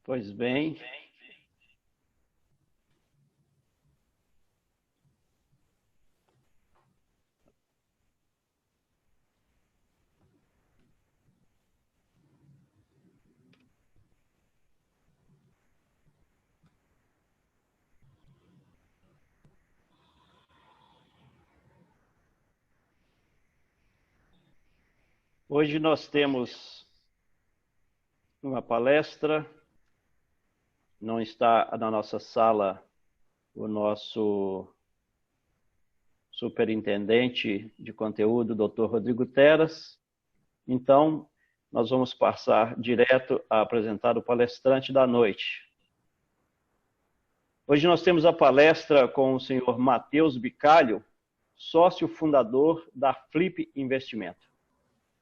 Pois bem, hoje nós temos uma palestra, não está na nossa sala o nosso superintendente de conteúdo, Dr. Rodrigo Teras, então nós vamos passar direto a apresentar o palestrante da noite. Hoje nós temos a palestra com o senhor Matheus Bicalho, sócio fundador da Flip Investimento.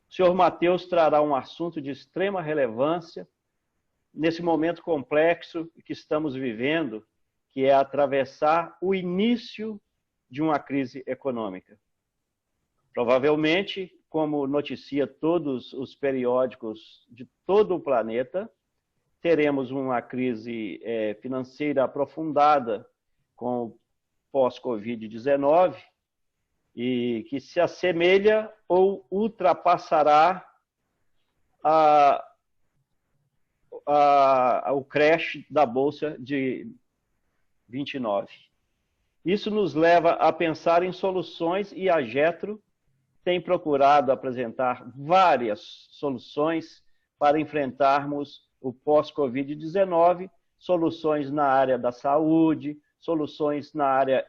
O senhor Matheus trará um assunto de extrema relevância nesse momento complexo que estamos vivendo, que é atravessar o início de uma crise econômica. Provavelmente, como noticia todos os periódicos de todo o planeta, teremos uma crise financeira aprofundada com o pós-Covid-19 e que se assemelha ou ultrapassará o crash da Bolsa de 29. Isso nos leva a pensar em soluções e a Getro tem procurado apresentar várias soluções para enfrentarmos o pós-Covid-19, soluções na área da saúde, soluções na área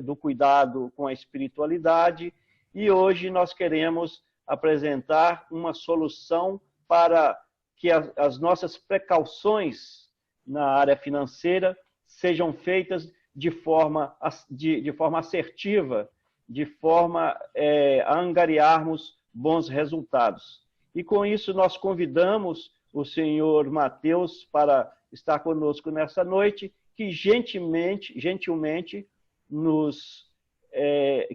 do cuidado com a espiritualidade, e hoje nós queremos apresentar uma solução para que as nossas precauções na área financeira sejam feitas de forma assertiva, de forma a angariarmos bons resultados. E com isso nós convidamos o senhor Matheus para estar conosco nessa noite, que gentilmente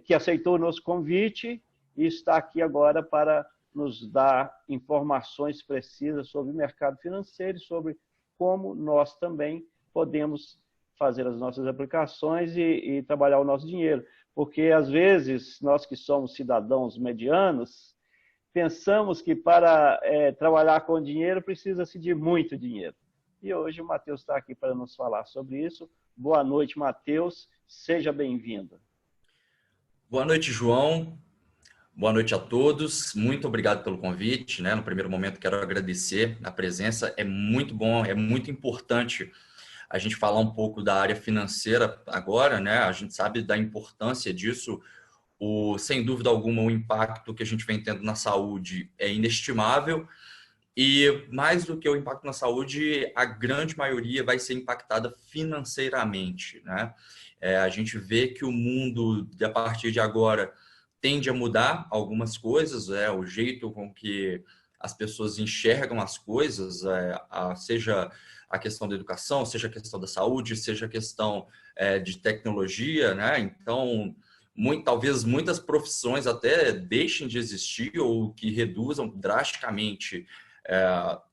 que aceitou o nosso convite e está aqui agora para nos dar informações precisas sobre o mercado financeiro e sobre como nós também podemos fazer as nossas aplicações e trabalhar o nosso dinheiro. Porque, às vezes, nós que somos cidadãos medianos, pensamos que para trabalhar com dinheiro precisa-se de muito dinheiro. E hoje o Matheus está aqui para nos falar sobre isso. Boa noite, Matheus. Seja bem-vindo. Boa noite, João. Boa noite a todos. Muito obrigado pelo convite, né? No primeiro momento, quero agradecer a presença. É muito bom, é muito importante a gente falar um pouco da área financeira agora, né? A gente sabe da importância disso. Sem dúvida alguma, o impacto que a gente vem tendo na saúde é inestimável. E mais do que o impacto na saúde, a grande maioria vai ser impactada financeiramente, né? A gente vê que o mundo, a partir de agora, tende a mudar algumas coisas, o jeito com que as pessoas enxergam as coisas, seja a questão da educação, seja a questão da saúde, seja a questão de tecnologia, né? Então, talvez muitas profissões até deixem de existir ou que reduzam drasticamente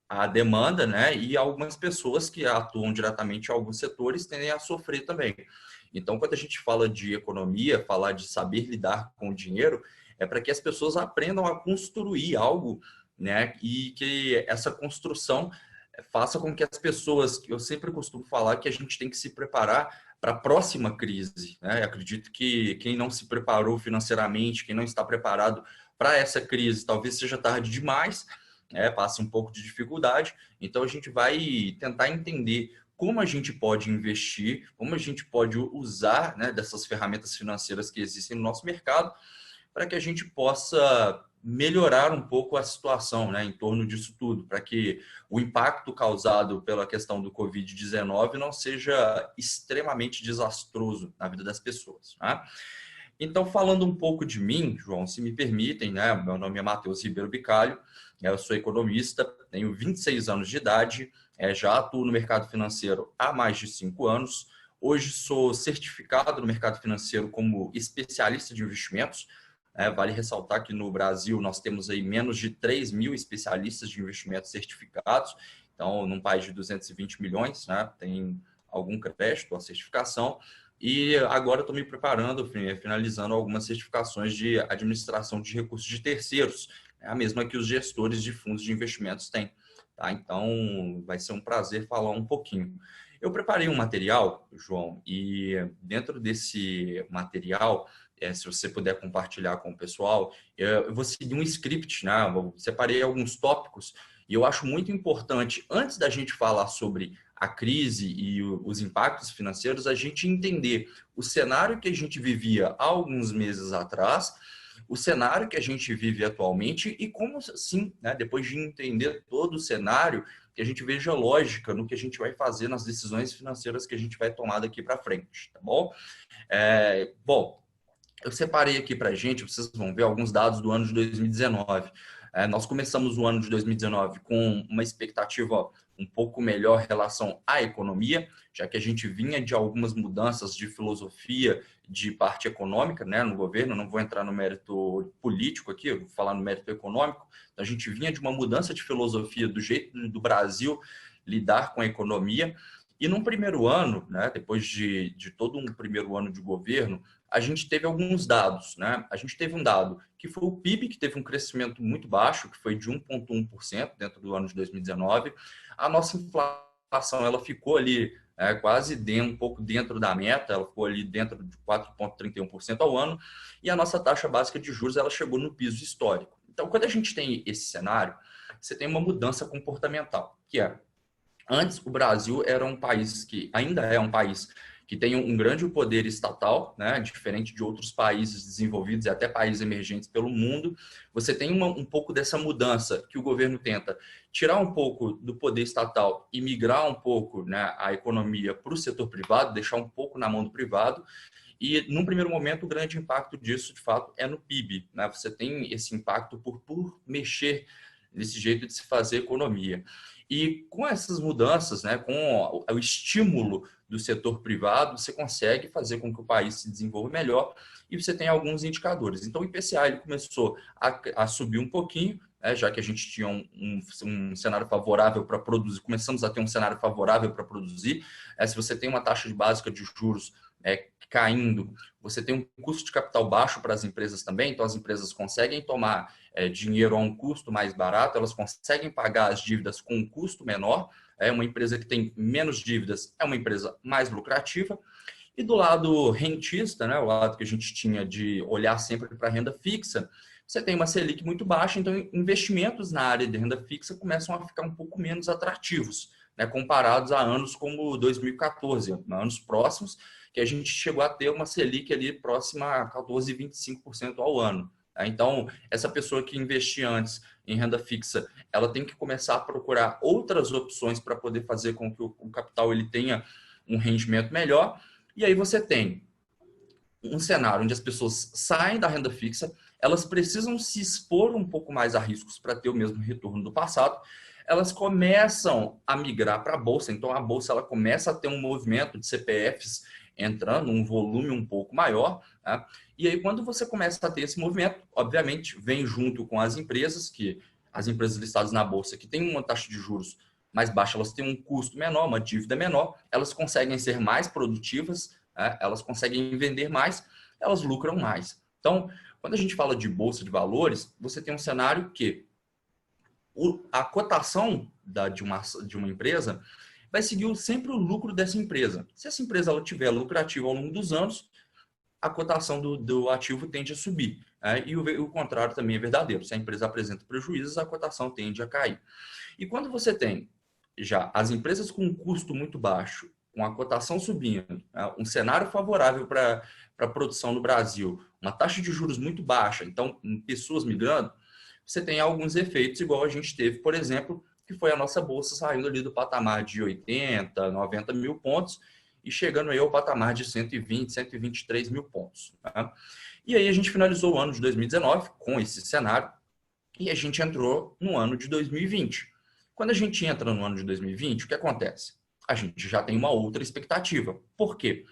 a demanda, né? E algumas pessoas que atuam diretamente em alguns setores tendem a sofrer também. Então, quando a gente fala de economia, falar de saber lidar com o dinheiro, é para que as pessoas aprendam a construir algo, né? E que essa construção faça com que as pessoas, eu sempre costumo falar que a gente tem que se preparar para a próxima crise, né? Eu acredito que quem não se preparou financeiramente, quem não está preparado para essa crise, talvez seja tarde demais, passe um pouco de dificuldade. Então, a gente vai tentar entender como a gente pode investir, como a gente pode usar, né, dessas ferramentas financeiras que existem no nosso mercado para que a gente possa melhorar um pouco a situação, né, em torno disso tudo, para que o impacto causado pela questão do Covid-19 não seja extremamente desastroso na vida das pessoas, né? Então, falando um pouco de mim, João, se me permitem, né, meu nome é Matheus Ribeiro Bicalho, eu sou economista, tenho 26 anos de idade, já atuo no mercado financeiro há mais de 5 anos. Hoje sou certificado no mercado financeiro como especialista de investimentos, Vale ressaltar que no Brasil nós temos aí menos de 3 mil especialistas de investimentos certificados. Então, num país de 220 milhões, né, tem algum crédito, a certificação. E agora estou me preparando, finalizando algumas certificações de administração de recursos de terceiros, a mesma que os gestores de fundos de investimentos têm. Tá? Então, vai ser um prazer falar um pouquinho. Eu preparei um material, João, e dentro desse material, se você puder compartilhar com o pessoal, eu vou seguir um script, né? Eu separei alguns tópicos e eu acho muito importante, antes da gente falar sobre a crise e os impactos financeiros, a gente entender o cenário que a gente vivia há alguns meses atrás, o cenário que a gente vive atualmente e como, sim, né, depois de entender todo o cenário, que a gente veja lógica no que a gente vai fazer nas decisões financeiras que a gente vai tomar daqui para frente, tá bom? Bom, eu separei aqui para a gente, vocês vão ver alguns dados do ano de 2019. Nós começamos o ano de 2019 com uma expectativa um pouco melhor em relação à economia, já que a gente vinha de algumas mudanças de filosofia de parte econômica, né, no governo. Não vou entrar no mérito político aqui, eu vou falar no mérito econômico. Então, a gente vinha de uma mudança de filosofia do jeito do Brasil lidar com a economia. E num primeiro ano, né, depois de todo um primeiro ano de governo, a gente teve alguns dados, né? A gente teve um dado que foi o PIB, que teve um crescimento muito baixo, que foi de 1,1% dentro do ano de 2019. A nossa inflação, ela ficou ali quase um pouco dentro da meta, ela ficou ali dentro de 4,31% ao ano, e a nossa taxa básica de juros, ela chegou no piso histórico. Então, quando a gente tem esse cenário, você tem uma mudança comportamental, que é, antes o Brasil era um país que ainda é um país que tem um grande poder estatal, né, diferente de outros países desenvolvidos e até países emergentes pelo mundo. Você tem um pouco dessa mudança que o governo tenta tirar um pouco do poder estatal e migrar um pouco, né, a economia para o setor privado, deixar um pouco na mão do privado. E, num primeiro momento, o grande impacto disso, de fato, é no PIB. Né? Você tem esse impacto por mexer nesse jeito de se fazer economia. E com essas mudanças, né, com o estímulo do setor privado, você consegue fazer com que o país se desenvolva melhor e você tem alguns indicadores. Então, o IPCA ele começou a subir um pouquinho, né, já que a gente tinha um cenário favorável para produzir, começamos a ter um cenário favorável para produzir. Se você tem uma taxa básica de juros caindo, você tem um custo de capital baixo para as empresas também, então as empresas conseguem tomar dinheiro a um custo mais barato, elas conseguem pagar as dívidas com um custo menor. Uma empresa que tem menos dívidas é uma empresa mais lucrativa. E do lado rentista, né, o lado que a gente tinha de olhar sempre para a renda fixa, você tem uma Selic muito baixa, então investimentos na área de renda fixa começam a ficar um pouco menos atrativos, né, comparados a anos como 2014, anos próximos, que a gente chegou a ter uma Selic ali próxima a 14,25% ao ano. Então, essa pessoa que investia antes em renda fixa, ela tem que começar a procurar outras opções para poder fazer com que o capital ele tenha um rendimento melhor. E aí você tem um cenário onde as pessoas saem da renda fixa, elas precisam se expor um pouco mais a riscos para ter o mesmo retorno do passado, elas começam a migrar para a Bolsa, então a Bolsa ela começa a ter um movimento de CPFs entrando, um volume um pouco maior, tá? E aí quando você começa a ter esse movimento, obviamente vem junto com as empresas listadas na Bolsa que têm uma taxa de juros mais baixa, elas têm um custo menor, uma dívida menor, elas conseguem ser mais produtivas, né? Elas conseguem vender mais, elas lucram mais. Então, quando a gente fala de Bolsa de Valores, você tem um cenário que a cotação de uma empresa vai seguir sempre o lucro dessa empresa. Se essa empresa ela tiver lucrativa ao longo dos anos, a cotação do ativo tende a subir. E o contrário também é verdadeiro. Se a empresa apresenta prejuízos, a cotação tende a cair. E quando você tem já as empresas com um custo muito baixo, com a cotação subindo, um cenário favorável para a produção no Brasil, uma taxa de juros muito baixa, então pessoas migrando, você tem alguns efeitos, igual a gente teve, por exemplo, que foi a nossa bolsa saindo ali do patamar de 80, 90 mil pontos e chegando aí ao patamar de 120, 123 mil pontos. Tá? E aí a gente finalizou o ano de 2019 com esse cenário e a gente entrou no ano de 2020. Quando a gente entra no ano de 2020, o que acontece? A gente já tem uma outra expectativa. Por quê?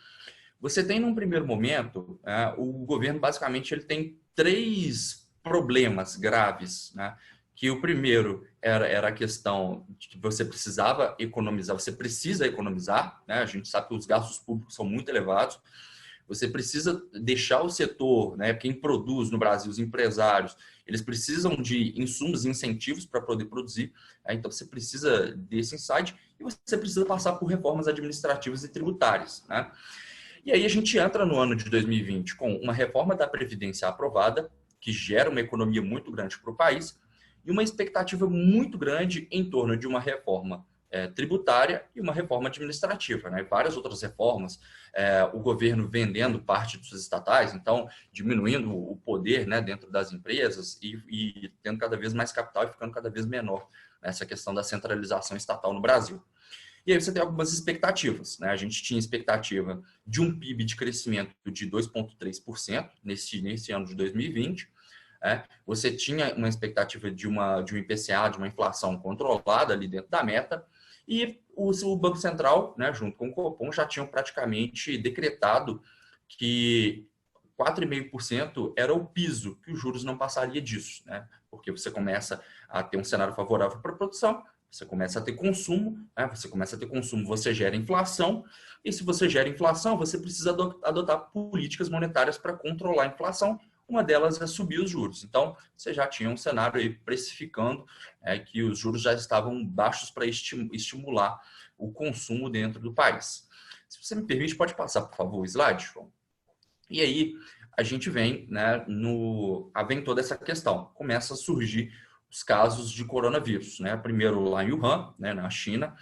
Você tem, num primeiro momento, o governo, basicamente, ele tem três problemas graves, né? Que o primeiro era a questão de que você precisava economizar, você precisa economizar, né? A gente sabe que os gastos públicos são muito elevados, você precisa deixar o setor, né, quem produz no Brasil, os empresários, eles precisam de insumos e incentivos para poder produzir, né? Então você precisa desse insight e você precisa passar por reformas administrativas e tributárias, né? E aí a gente entra no ano de 2020 com uma reforma da Previdência aprovada, que gera uma economia muito grande para o país, e uma expectativa muito grande em torno de uma reforma tributária e uma reforma administrativa, né? Várias outras reformas, o governo vendendo parte dos estatais, então diminuindo o poder, né, dentro das empresas e tendo cada vez mais capital e ficando cada vez menor essa questão da centralização estatal no Brasil. E aí você tem algumas expectativas, né? A gente tinha expectativa de um PIB de crescimento de 2,3% nesse ano de 2020. Você tinha uma expectativa de um IPCA, de uma inflação controlada ali dentro da meta, e o Banco Central, né, junto com o Copom, já tinham praticamente decretado que 4,5% era o piso, que os juros não passaria disso, né? Porque você começa a ter um cenário favorável para a produção, você começa a ter consumo, né? Você começa a ter consumo, você gera inflação, e se você gera inflação, você precisa adotar políticas monetárias para controlar a inflação. Uma delas é subir os juros. Então, você já tinha um cenário aí precificando que os juros já estavam baixos para estimular o consumo dentro do país. Se você me permite, pode passar, por favor, o slide, João. E aí, a gente vem, né, vem toda essa questão. Começa a surgir os casos de coronavírus, né? Primeiro lá em Wuhan, né, na China,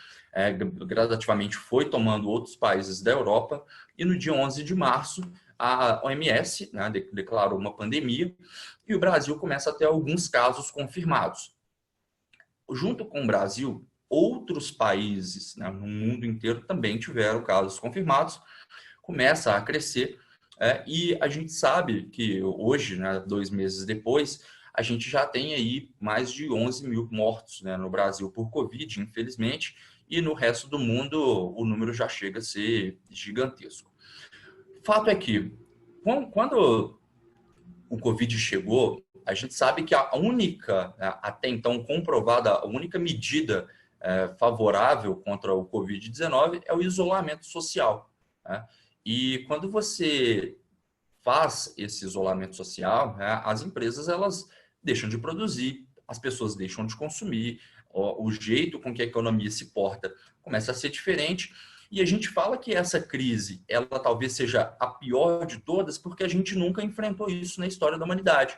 gradativamente foi tomando outros países da Europa, e no dia 11 de março, a OMS, né, declarou uma pandemia, e o Brasil começa a ter alguns casos confirmados. Junto com o Brasil, outros países, né, no mundo inteiro também tiveram casos confirmados, começa a crescer, e a gente sabe que hoje, né, 2 meses depois, a gente já tem aí mais de 11 mil mortos, né, no Brasil por Covid, infelizmente, e no resto do mundo o número já chega a ser gigantesco. Fato é que, quando o Covid chegou, a gente sabe que a única, até então comprovada, a única medida favorável contra o Covid-19 é o isolamento social, né? E quando você faz esse isolamento social, né, as empresas elas deixam de produzir, as pessoas deixam de consumir, o jeito com que a economia se porta começa a ser diferente. E a gente fala que essa crise, ela talvez seja a pior de todas, porque a gente nunca enfrentou isso na história da humanidade.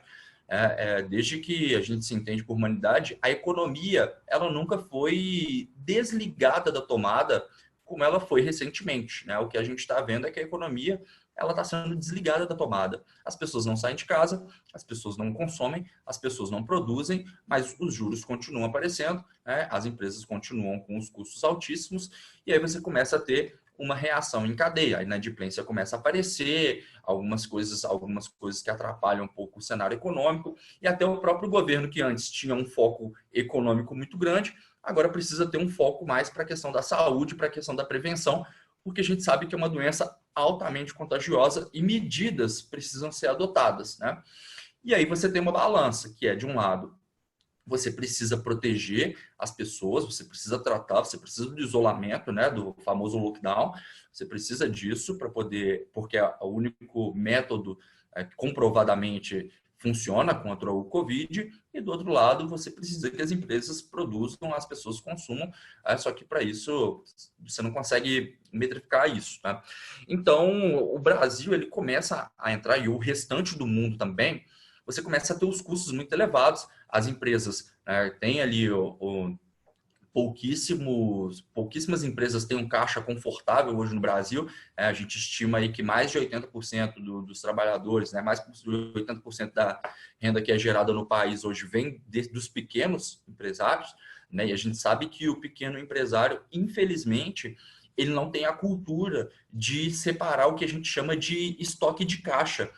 Desde que a gente se entende por humanidade, a economia, ela nunca foi desligada da tomada como ela foi recentemente, né? O que a gente está vendo é que a economia ela está sendo desligada da tomada. As pessoas não saem de casa, as pessoas não consomem, as pessoas não produzem, mas os juros continuam aparecendo, né? As empresas continuam com os custos altíssimos, e aí você começa a ter uma reação em cadeia. A inadimplência começa a aparecer, algumas coisas que atrapalham um pouco o cenário econômico, e até o próprio governo, que antes tinha um foco econômico muito grande, agora precisa ter um foco mais para a questão da saúde, para a questão da prevenção, porque a gente sabe que é uma doença altamente contagiosa e medidas precisam ser adotadas, né? E aí você tem uma balança, que é, de um lado, você precisa proteger as pessoas, você precisa tratar, você precisa do isolamento, né, do famoso lockdown, você precisa disso para poder, porque é o único método que comprovadamente funciona contra o Covid, e do outro lado você precisa que as empresas produzam, as pessoas consumam, só que para isso você não consegue metrificar isso, tá? Então o Brasil ele começa a entrar, e o restante do mundo também, você começa a ter os custos muito elevados, as empresas têm ali pouquíssimas empresas têm um caixa confortável hoje no Brasil. A gente estima aí que mais de 80% dos trabalhadores, né, mais de 80% da renda que é gerada no país hoje vem dos pequenos empresários, né, e a gente sabe que o pequeno empresário, infelizmente, ele não tem a cultura de separar o que a gente chama de estoque de caixa,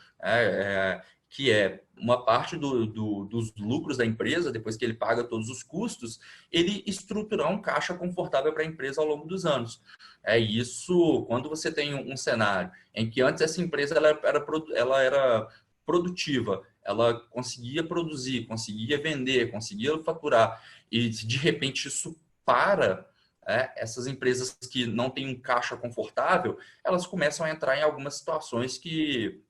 que é uma parte dos lucros da empresa, depois que ele paga todos os custos, ele estruturar um caixa confortável para a empresa ao longo dos anos. É isso, quando você tem um cenário em que antes essa empresa ela era produtiva, ela conseguia produzir, conseguia vender, conseguia faturar, e de repente isso para, essas empresas que não têm um caixa confortável, elas começam a entrar em algumas situações que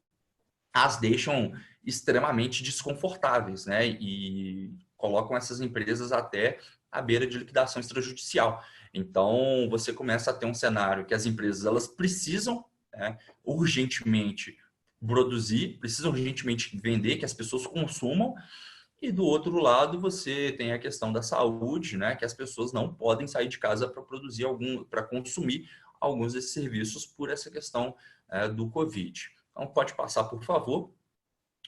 as deixam extremamente desconfortáveis, né? E colocam essas empresas até à beira de liquidação extrajudicial. Então, você começa a ter um cenário que as empresas elas precisam, né, urgentemente produzir, precisam urgentemente vender, que as pessoas consumam, e do outro lado você tem a questão da saúde, né, que as pessoas não podem sair de casa para produzir para consumir alguns desses serviços por essa questão do Covid. Então, pode passar, por favor.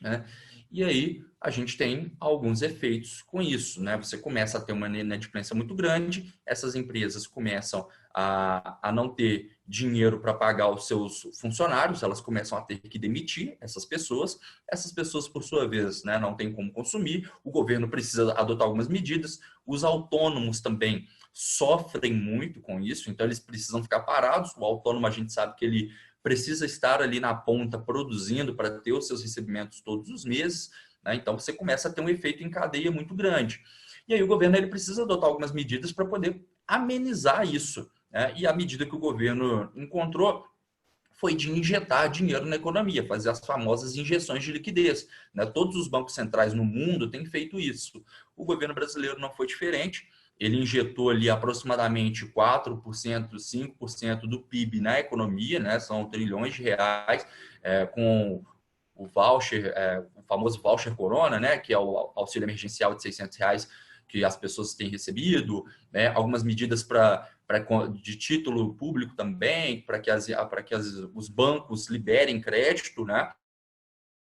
Né? E aí a gente tem alguns efeitos com isso, né? Você começa a ter uma inadimplência muito grande, essas empresas começam a não ter dinheiro para pagar os seus funcionários, elas começam a ter que demitir essas pessoas, por sua vez, né, não tem como consumir, o governo precisa adotar algumas medidas, os autônomos também sofrem muito com isso, então eles precisam ficar parados, o autônomo a gente sabe que ele precisa estar ali na ponta produzindo para ter os seus recebimentos todos os meses, né? Então você começa a ter um efeito em cadeia muito grande. E aí o governo ele precisa adotar algumas medidas para poder amenizar isso, né? E a medida que o governo encontrou foi de injetar dinheiro na economia, fazer as famosas injeções de liquidez, né? Todos os bancos centrais no mundo têm feito isso. O governo brasileiro não foi diferente. Ele injetou ali aproximadamente 4%, 5% do PIB na economia, né? São trilhões de reais, com o voucher, o famoso voucher Corona, né? Que é o auxílio emergencial de R$ 600 que as pessoas têm recebido, né? Algumas medidas de título público também, para que os bancos liberem crédito, né?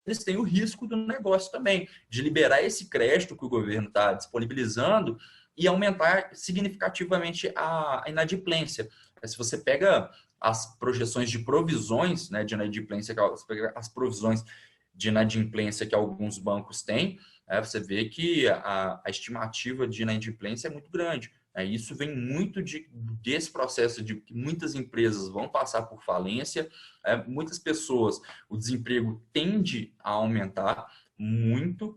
Eles têm o risco do negócio também, de liberar esse crédito que o governo está disponibilizando e aumentar significativamente a inadimplência. Se você pega as projeções de provisões, né, de inadimplência, as provisões de inadimplência que alguns bancos têm, você vê que a estimativa de inadimplência é muito grande. Isso vem muito desse processo de que muitas empresas vão passar por falência, muitas pessoas, o desemprego tende a aumentar muito,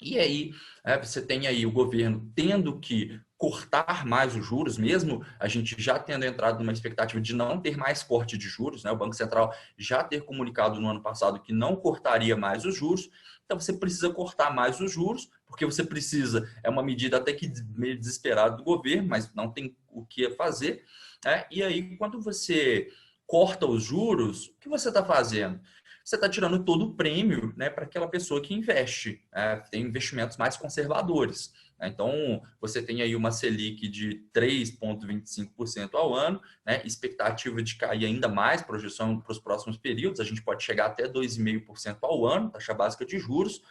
e aí você tem aí o governo tendo que cortar mais os juros, mesmo a gente já tendo entrado numa expectativa de não ter mais corte de juros, né? O Banco Central já ter comunicado no ano passado que não cortaria mais os juros, então você precisa cortar mais os juros, porque você precisa, é uma medida até que meio desesperada do governo, mas não tem o que fazer, né? E aí quando você corta os juros, o que você está fazendo? Você está tirando todo o prêmio, né, para aquela pessoa que investe, tem investimentos mais conservadores. Então, você tem aí uma Selic de 3,25% ao ano, né, expectativa de cair ainda mais, projeção para os próximos períodos, a gente pode chegar até 2,5% ao ano, taxa básica de juros,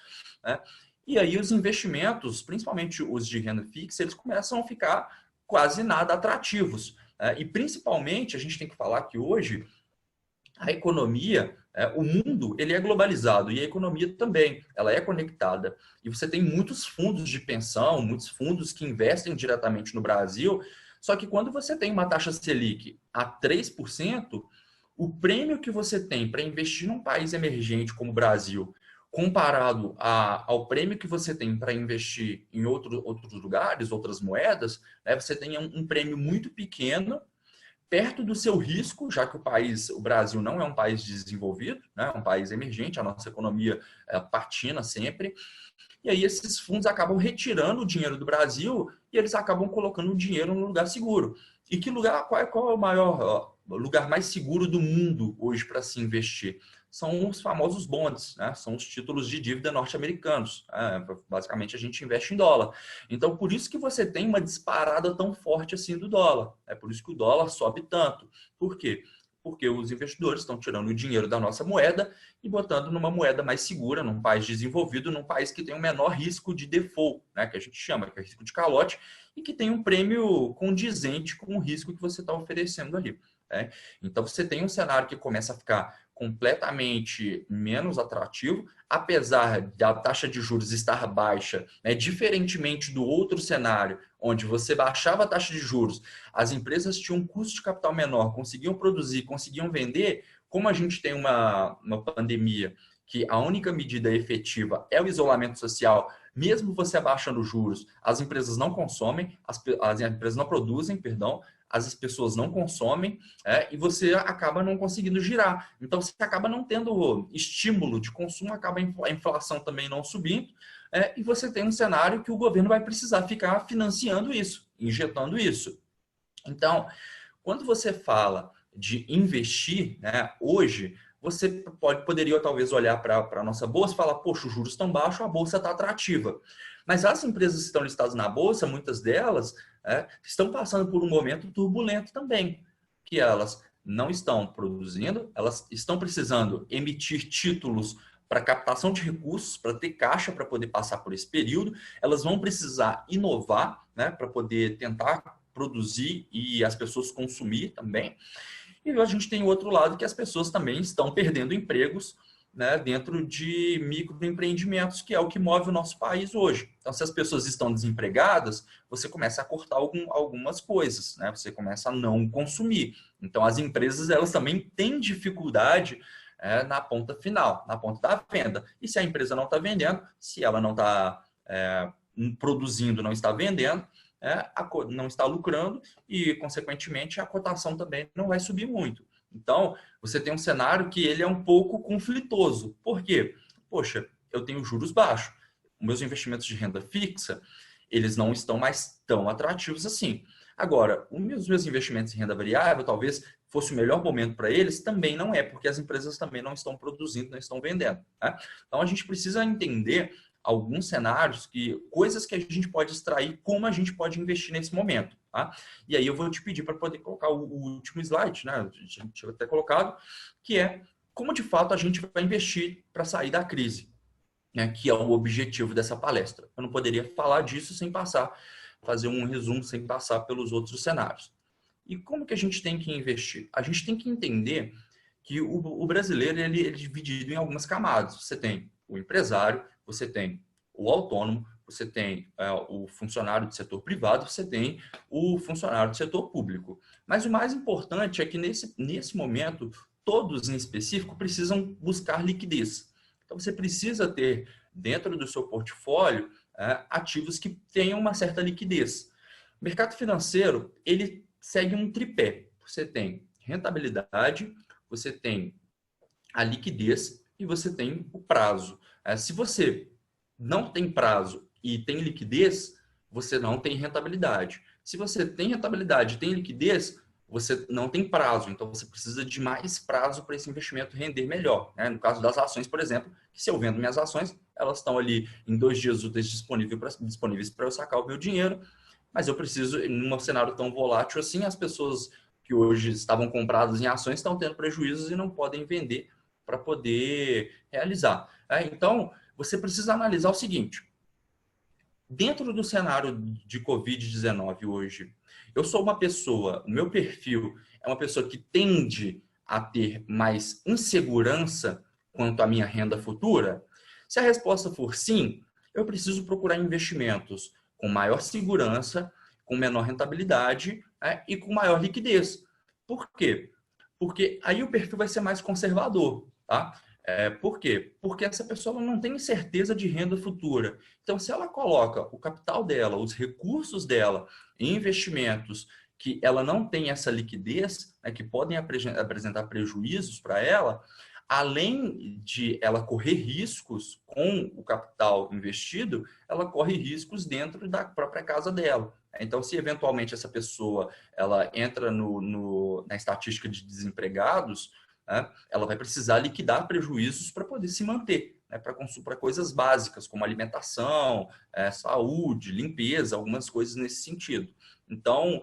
né? E aí os investimentos, principalmente os de renda fixa, eles começam a ficar quase nada atrativos. E principalmente, a gente tem que falar que hoje a economia, o mundo, ele é globalizado e a economia também, ela é conectada. E você tem muitos fundos de pensão, muitos fundos que investem diretamente no Brasil, só que quando você tem uma taxa Selic a 3%, o prêmio que você tem para investir num país emergente como o Brasil, comparado ao prêmio que você tem para investir em outros lugares, outras moedas, né, você tem um prêmio muito pequeno, perto do seu risco, já que o Brasil não é um país desenvolvido, né? É um país emergente, a nossa economia patina sempre, e aí esses fundos acabam retirando o dinheiro do Brasil e eles acabam colocando o dinheiro no lugar seguro. E qual é o maior lugar mais seguro do mundo hoje para se investir? São os famosos bonds, né? São os títulos de dívida norte-americanos. Basicamente, a gente investe em dólar. Então, por isso que você tem uma disparada tão forte assim do dólar. É por isso que o dólar sobe tanto. Por quê? Porque os investidores estão tirando o dinheiro da nossa moeda e botando numa moeda mais segura, num país desenvolvido, num país que tem o menor risco de default, né? Que a gente chama, que é risco de calote, e que tem um prêmio condizente com o risco que você está oferecendo ali. Então, você tem um cenário que começa a ficar completamente menos atrativo, apesar da taxa de juros estar baixa, né, diferentemente do outro cenário, onde você baixava a taxa de juros, as empresas tinham um custo de capital menor, conseguiam produzir, conseguiam vender. Como a gente tem uma pandemia que a única medida efetiva é o isolamento social, mesmo você abaixando os juros, as empresas não consomem, as empresas não produzem, perdão, as pessoas não consomem, e você acaba não conseguindo girar. Então, você acaba não tendo estímulo de consumo, acaba a inflação também não subindo, e você tem um cenário que o governo vai precisar ficar financiando isso, injetando isso. Então, quando você fala de investir, né, hoje, você poderia talvez olhar para a nossa bolsa e falar, poxa, os juros estão baixos, a bolsa está atrativa. Mas as empresas que estão listadas na bolsa, muitas delas, estão passando por um momento turbulento também, que elas não estão produzindo, elas estão precisando emitir títulos para captação de recursos, para ter caixa para poder passar por esse período, elas vão precisar inovar, né, para poder tentar produzir e as pessoas consumir também. E a gente tem o outro lado, que as pessoas também estão perdendo empregos, né, dentro de microempreendimentos, que é o que move o nosso país hoje. Então, se as pessoas estão desempregadas, você começa a cortar algumas coisas, né? Você começa a não consumir. Então, as empresas, elas também têm dificuldade na ponta final, na ponta da venda. E se a empresa não está vendendo, se ela não está produzindo, não está vendendo, não está lucrando e, consequentemente, a cotação também não vai subir muito. Então, você tem um cenário que ele é um pouco conflitoso. Por quê? Poxa, eu tenho juros baixos. Meus investimentos de renda fixa, eles não estão mais tão atrativos assim. Agora, os meus investimentos em renda variável, talvez fosse o melhor momento para eles, também não é, porque as empresas também não estão produzindo, não estão vendendo. Né? Então, a gente precisa entender alguns cenários, coisas que a gente pode extrair, como a gente pode investir nesse momento. Tá? E aí eu vou te pedir para poder colocar o último slide, né? A gente tinha até colocado, que é como de fato a gente vai investir para sair da crise, né? Que é o objetivo dessa palestra. Eu não poderia falar disso sem fazer um resumo, sem passar pelos outros cenários. E como que a gente tem que investir? A gente tem que entender que o brasileiro ele é dividido em algumas camadas. Você tem o empresário, você tem o autônomo, você tem o funcionário do setor privado, você tem o funcionário do setor público. Mas o mais importante é que nesse momento, todos em específico precisam buscar liquidez. Então, você precisa ter dentro do seu portfólio ativos que tenham uma certa liquidez. O mercado financeiro, ele segue um tripé. Você tem rentabilidade, você tem a liquidez e você tem o prazo. Se você não tem prazo e tem liquidez, você não tem rentabilidade. Se você tem rentabilidade e tem liquidez, você não tem prazo. Então, você precisa de mais prazo para esse investimento render melhor. No caso das ações, por exemplo, que se eu vendo minhas ações, elas estão ali em 2 dias úteis disponíveis para eu sacar o meu dinheiro, mas eu preciso, num cenário tão volátil assim, as pessoas que hoje estavam compradas em ações estão tendo prejuízos e não podem vender para poder realizar. Então, você precisa analisar o seguinte: dentro do cenário de Covid-19 hoje, eu sou uma pessoa, o meu perfil é uma pessoa que tende a ter mais insegurança quanto à minha renda futura? Se a resposta for sim, eu preciso procurar investimentos com maior segurança, com menor rentabilidade e com maior liquidez. Por quê? Porque aí o perfil vai ser mais conservador, tá? Por quê? Porque essa pessoa não tem certeza de renda futura. Então, se ela coloca o capital dela, os recursos dela em investimentos que ela não tem essa liquidez, que podem apresentar prejuízos para ela, além de ela correr riscos com o capital investido, ela corre riscos dentro da própria casa dela. Então, se eventualmente essa pessoa ela entra na estatística de desempregados, ela vai precisar liquidar prejuízos para poder se manter, para coisas básicas, como alimentação, saúde, limpeza, algumas coisas nesse sentido. Então,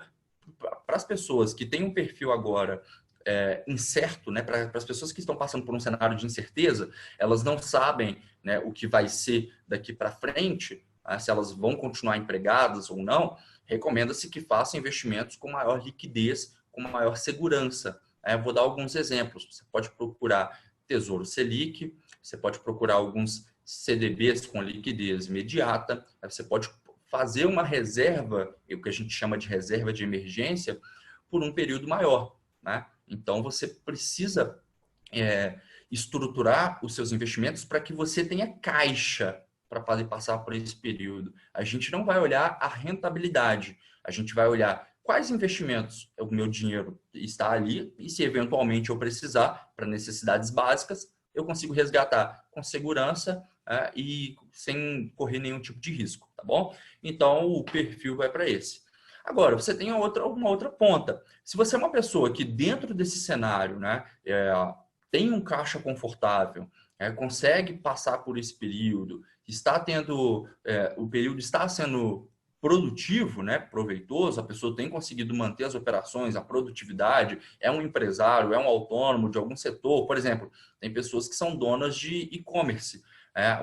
para as pessoas que têm um perfil agora incerto, para as pessoas que estão passando por um cenário de incerteza, elas não sabem o que vai ser daqui para frente, se elas vão continuar empregadas ou não, recomenda-se que façam investimentos com maior liquidez, com maior segurança. Vou dar alguns exemplos. Você pode procurar Tesouro Selic, você pode procurar alguns CDBs com liquidez imediata, você pode fazer uma reserva, o que a gente chama de reserva de emergência, por um período maior, né? Então, você precisa estruturar os seus investimentos para que você tenha caixa para poder passar por esse período. A gente não vai olhar a rentabilidade, a gente vai olhar quais investimentos o meu dinheiro está ali e se eventualmente eu precisar para necessidades básicas, eu consigo resgatar com segurança e sem correr nenhum tipo de risco, tá bom? Então, o perfil vai para esse. Agora, você tem uma outra ponta. Se você é uma pessoa que dentro desse cenário, né, tem um caixa confortável, consegue passar por esse período, está tendo, o período está sendo produtivo, né, proveitoso, a pessoa tem conseguido manter as operações, a produtividade, é um empresário, é um autônomo de algum setor, por exemplo, tem pessoas que são donas de e-commerce.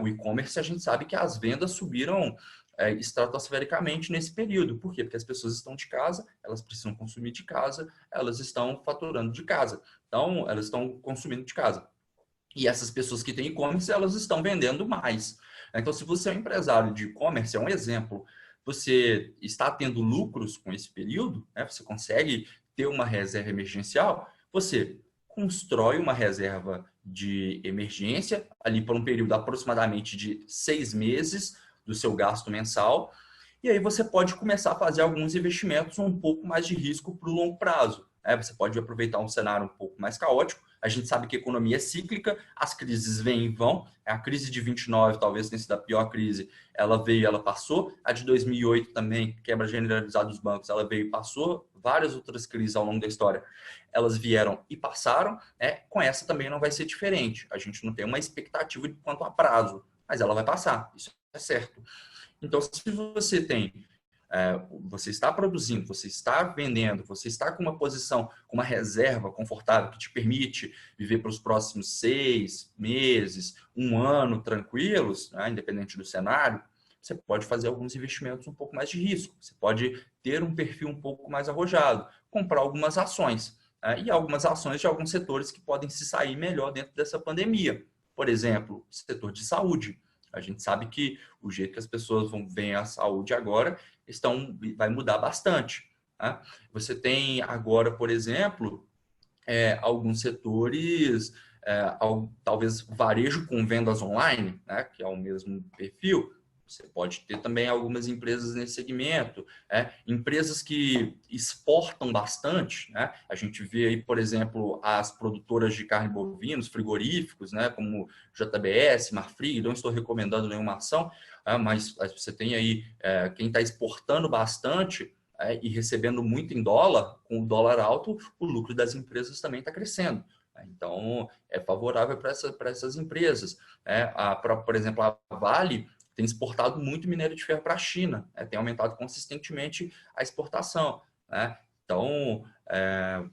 O e-commerce, a gente sabe que as vendas subiram estratosfericamente nesse período. Por quê? Porque as pessoas estão de casa, elas precisam consumir de casa, elas estão faturando de casa. Então, elas estão consumindo de casa. E essas pessoas que têm e-commerce, elas estão vendendo mais. Então, se você é um empresário de e-commerce, é um exemplo, você está tendo lucros com esse período, né? Você consegue ter uma reserva emergencial, você constrói uma reserva de emergência ali por um período aproximadamente de 6 meses do seu gasto mensal, e aí você pode começar a fazer alguns investimentos um pouco mais de risco para o longo prazo. Você pode aproveitar um cenário um pouco mais caótico. A gente sabe que a economia é cíclica, as crises vêm e vão. A crise de 29 talvez tenha sido a pior crise, ela veio e ela passou. A de 2008 também, quebra generalizada dos bancos, ela veio e passou. Várias outras crises ao longo da história, elas vieram e passaram. Com essa também não vai ser diferente. A gente não tem uma expectativa de quanto a prazo, mas ela vai passar, isso é certo. Então, se você tem você está produzindo, você está vendendo, você está com uma posição, com uma reserva confortável que te permite viver para os próximos 6 meses, 1 ano tranquilos, né, independente do cenário, você pode fazer alguns investimentos um pouco mais de risco. Você pode ter um perfil um pouco mais arrojado, comprar algumas ações, e algumas ações de alguns setores que podem se sair melhor dentro dessa pandemia. Por exemplo, setor de saúde. A gente sabe que o jeito que as pessoas vão ver a saúde agora vai mudar bastante. Tá? Você tem agora, por exemplo, alguns setores, talvez varejo com vendas online, né, que é o mesmo perfil. Você pode ter também algumas empresas nesse segmento, empresas que exportam bastante, né? A gente vê aí, por exemplo, as produtoras de carne bovina, os frigoríficos, né, como JBS, Marfrig, não estou recomendando nenhuma ação, mas você tem aí quem está exportando bastante e recebendo muito em dólar, com o dólar alto, o lucro das empresas também está crescendo. Então, é favorável para essas empresas. Por exemplo, a Vale tem exportado muito minério de ferro para a China, tem aumentado consistentemente a exportação. Então, a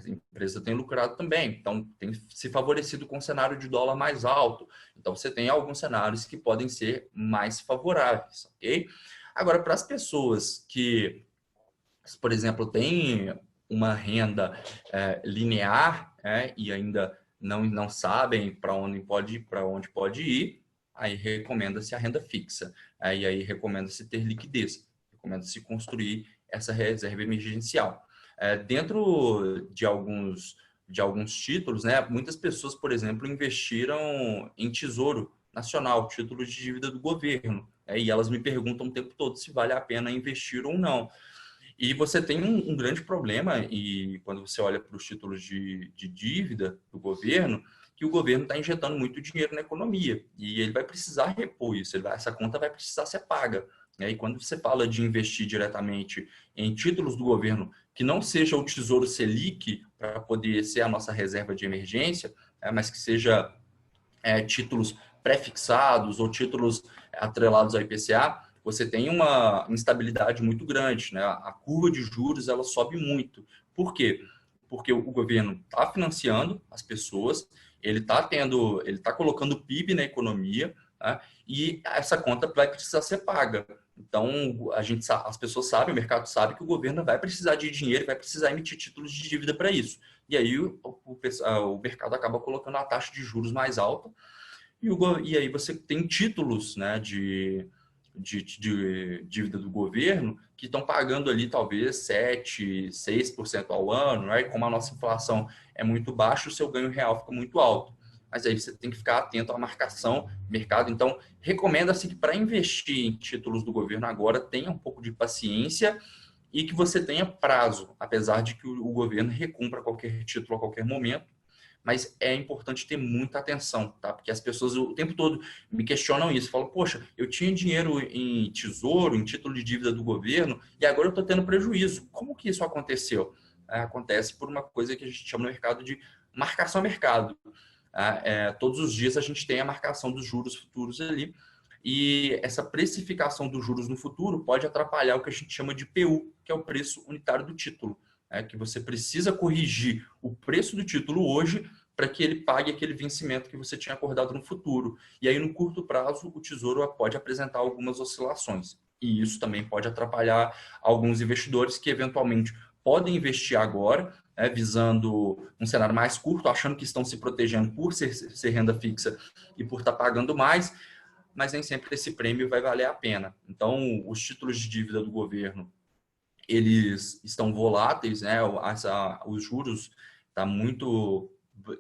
empresa tem lucrado também, então tem se favorecido com um cenário de dólar mais alto. Então, você tem alguns cenários que podem ser mais favoráveis, ok? Agora, para as pessoas que, por exemplo, têm uma renda linear e ainda não sabem para onde pode ir, aí recomenda-se a renda fixa, aí recomenda-se ter liquidez, recomenda-se construir essa reserva emergencial. Dentro de alguns títulos, né, muitas pessoas, por exemplo, investiram em Tesouro Nacional, títulos de dívida do governo, e elas me perguntam o tempo todo se vale a pena investir ou não. E você tem um grande problema, e quando você olha para os títulos de dívida do governo, que o governo está injetando muito dinheiro na economia e ele vai precisar repor isso, essa conta vai precisar ser paga. E quando você fala de investir diretamente em títulos do governo, que não seja o Tesouro Selic, para poder ser a nossa reserva de emergência, mas que seja títulos pré-fixados ou títulos atrelados ao IPCA, você tem uma instabilidade muito grande, né? A curva de juros ela sobe muito. Por quê? Porque o governo está financiando as pessoas, ele está colocando PIB na economia, tá? E essa conta vai precisar ser paga. Então, as pessoas sabem, o mercado sabe que o governo vai precisar de dinheiro, vai precisar emitir títulos de dívida para isso. E aí o mercado acaba colocando a taxa de juros mais alta e aí você tem títulos, né, de dívida do governo que estão pagando ali talvez 7%, 6% ao ano, né? E como a nossa inflação é muito baixa, o seu ganho real fica muito alto. Mas aí você tem que ficar atento à marcação do mercado. Então, recomenda-se que para investir em títulos do governo agora tenha um pouco de paciência e que você tenha prazo, apesar de que o governo recompra qualquer título a qualquer momento. Mas é importante ter muita atenção, tá? Porque as pessoas o tempo todo me questionam isso. Falam, poxa, eu tinha dinheiro em tesouro, em título de dívida do governo, e agora eu estou tendo prejuízo. Como que isso aconteceu? Acontece por uma coisa que a gente chama no mercado de marcação a mercado. Todos os dias a gente tem a marcação dos juros futuros ali, e essa precificação dos juros no futuro pode atrapalhar o que a gente chama de PU, que é o preço unitário do título. Que você precisa corrigir o preço do título hoje para que ele pague aquele vencimento que você tinha acordado no futuro. E aí, no curto prazo, o Tesouro pode apresentar algumas oscilações. E isso também pode atrapalhar alguns investidores que, eventualmente, podem investir agora, visando um cenário mais curto, achando que estão se protegendo por ser renda fixa e por estar pagando mais, mas nem sempre esse prêmio vai valer a pena. Então, os títulos de dívida do governo, eles estão voláteis, né? Os juros está muito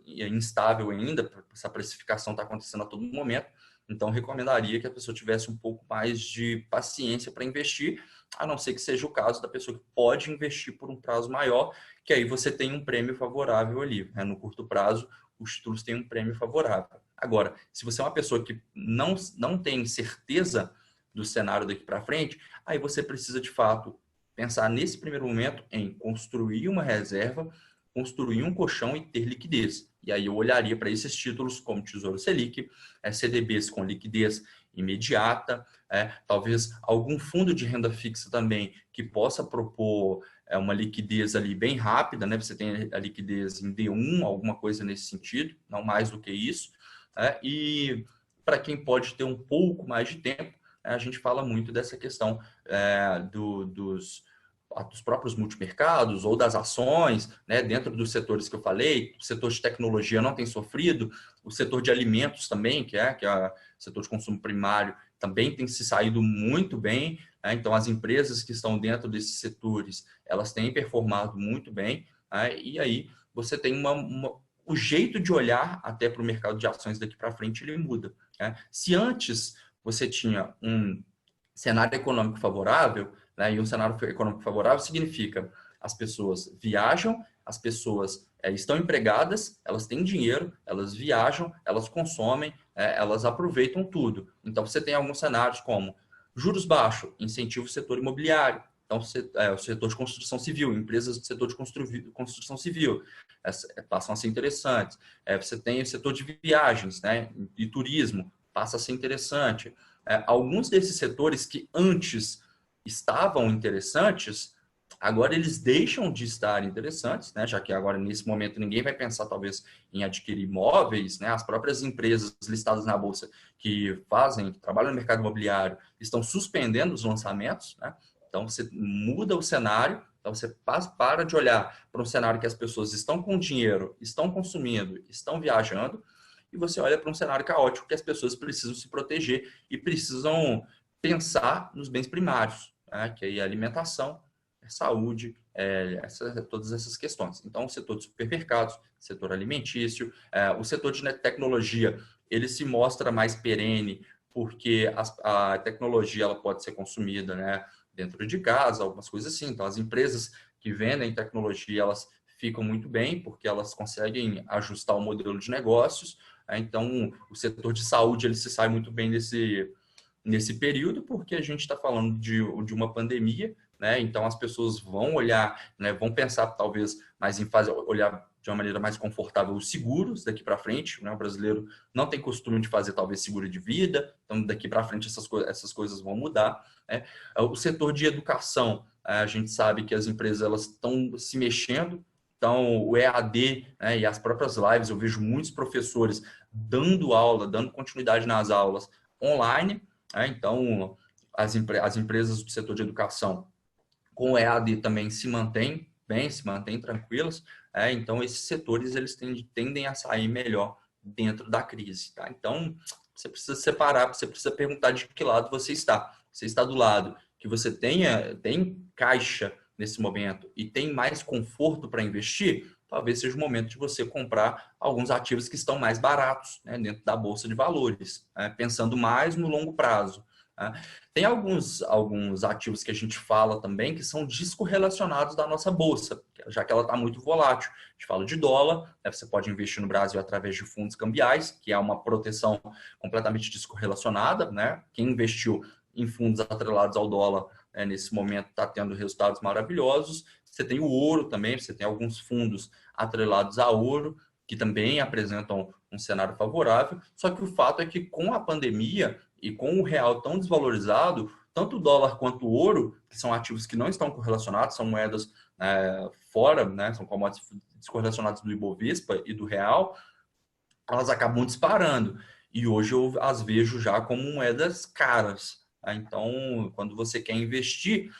instável ainda, essa precificação está acontecendo a todo momento, então recomendaria que a pessoa tivesse um pouco mais de paciência para investir, a não ser que seja o caso da pessoa que pode investir por um prazo maior, que aí você tem um prêmio favorável ali, né? No curto prazo, os títulos têm um prêmio favorável. Agora, se você é uma pessoa que não tem certeza do cenário daqui para frente, aí você precisa, de fato, pensar nesse primeiro momento em construir uma reserva, construir um colchão e ter liquidez. E aí eu olharia para esses títulos como Tesouro Selic, CDBs com liquidez imediata, talvez algum fundo de renda fixa também que possa propor uma liquidez ali bem rápida, né? Você tem a liquidez em D1, alguma coisa nesse sentido, não mais do que isso. E para quem pode ter um pouco mais de tempo, a gente fala muito dessa questão dos próprios multimercados ou das ações, né, dentro dos setores que eu falei. O setor de tecnologia não tem sofrido, o setor de alimentos também, que é o setor de consumo primário, também tem se saído muito bem, né? Então, as empresas que estão dentro desses setores, elas têm performado muito bem, né? E aí você tem o jeito de olhar até para o mercado de ações daqui para frente, ele muda, né? Se antes você tinha um cenário econômico favorável, né, e um cenário econômico favorável significa as pessoas viajam, as pessoas estão empregadas, elas têm dinheiro, elas viajam, elas consomem, elas aproveitam tudo. Então, você tem alguns cenários como juros baixos, incentiva o setor imobiliário. Então, o setor de construção civil, empresas do setor de construção civil passam a ser interessantes. Você tem o setor de viagens, né, e turismo, passa a ser interessante. Alguns desses setores que antes estavam interessantes, agora eles deixam de estar interessantes, né? Já que agora, nesse momento, ninguém vai pensar, talvez, em adquirir imóveis, né? As próprias empresas listadas na Bolsa que trabalham no mercado imobiliário, estão suspendendo os lançamentos, né? Então, você muda o cenário, então você para de olhar para um cenário que as pessoas estão com dinheiro, estão consumindo, estão viajando, e você olha para um cenário caótico que as pessoas precisam se proteger e precisam pensar nos bens primários, né? Que aí é alimentação, saúde, todas essas questões. Então, o setor de supermercados, setor alimentício, o setor de tecnologia, ele se mostra mais perene porque a tecnologia ela pode ser consumida, né, dentro de casa, algumas coisas assim. Então, as empresas que vendem tecnologia, elas ficam muito bem porque elas conseguem ajustar o modelo de negócios. Então, o setor de saúde ele se sai muito bem nesse período, porque a gente está falando de uma pandemia, né? Então, as pessoas vão olhar, né, vão pensar talvez mais em olhar de uma maneira mais confortável os seguros daqui para frente, né? O brasileiro não tem costume de fazer talvez seguro de vida, então daqui para frente essas coisas vão mudar, né? O setor de educação, a gente sabe que as empresas elas estão se mexendo. Então, o EAD, né, e as próprias lives, eu vejo muitos professores dando aula, dando continuidade nas aulas online. Então, as empresas do setor de educação com o EAD também se mantêm bem, se mantêm tranquilas, então esses setores eles tendem a sair melhor dentro da crise. Tá? Então, você precisa separar, você precisa perguntar de que lado você está. Você está do lado que você tem caixa nesse momento e tem mais conforto para investir, talvez seja o momento de você comprar alguns ativos que estão mais baratos, né, dentro da Bolsa de Valores, pensando mais no longo prazo. Tem alguns ativos que a gente fala também que são descorrelacionados da nossa bolsa, já que ela está muito volátil. A gente fala de dólar, né, você pode investir no Brasil através de fundos cambiais, que é uma proteção completamente descorrelacionada. Né? Quem investiu em fundos atrelados ao dólar, nesse momento está tendo resultados maravilhosos. Você tem o ouro também, você tem alguns fundos atrelados a ouro, que também apresentam um cenário favorável. Só que o fato é que com a pandemia e com o real tão desvalorizado, tanto o dólar quanto o ouro, que são ativos que não estão correlacionados, são moedas fora, né, são commodities descorrelacionadas do Ibovespa e do real, elas acabam disparando. E hoje eu as vejo já como moedas caras. Então, quando você quer investir,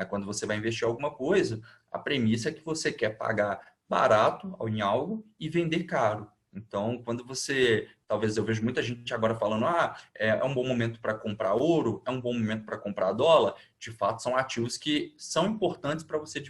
quando você vai investir em alguma coisa, a premissa é que você quer pagar barato em algo e vender caro. Então, quando você... Talvez eu vejo muita gente agora falando é um bom momento para comprar ouro, é um bom momento para comprar dólar. De fato, são ativos que são importantes para você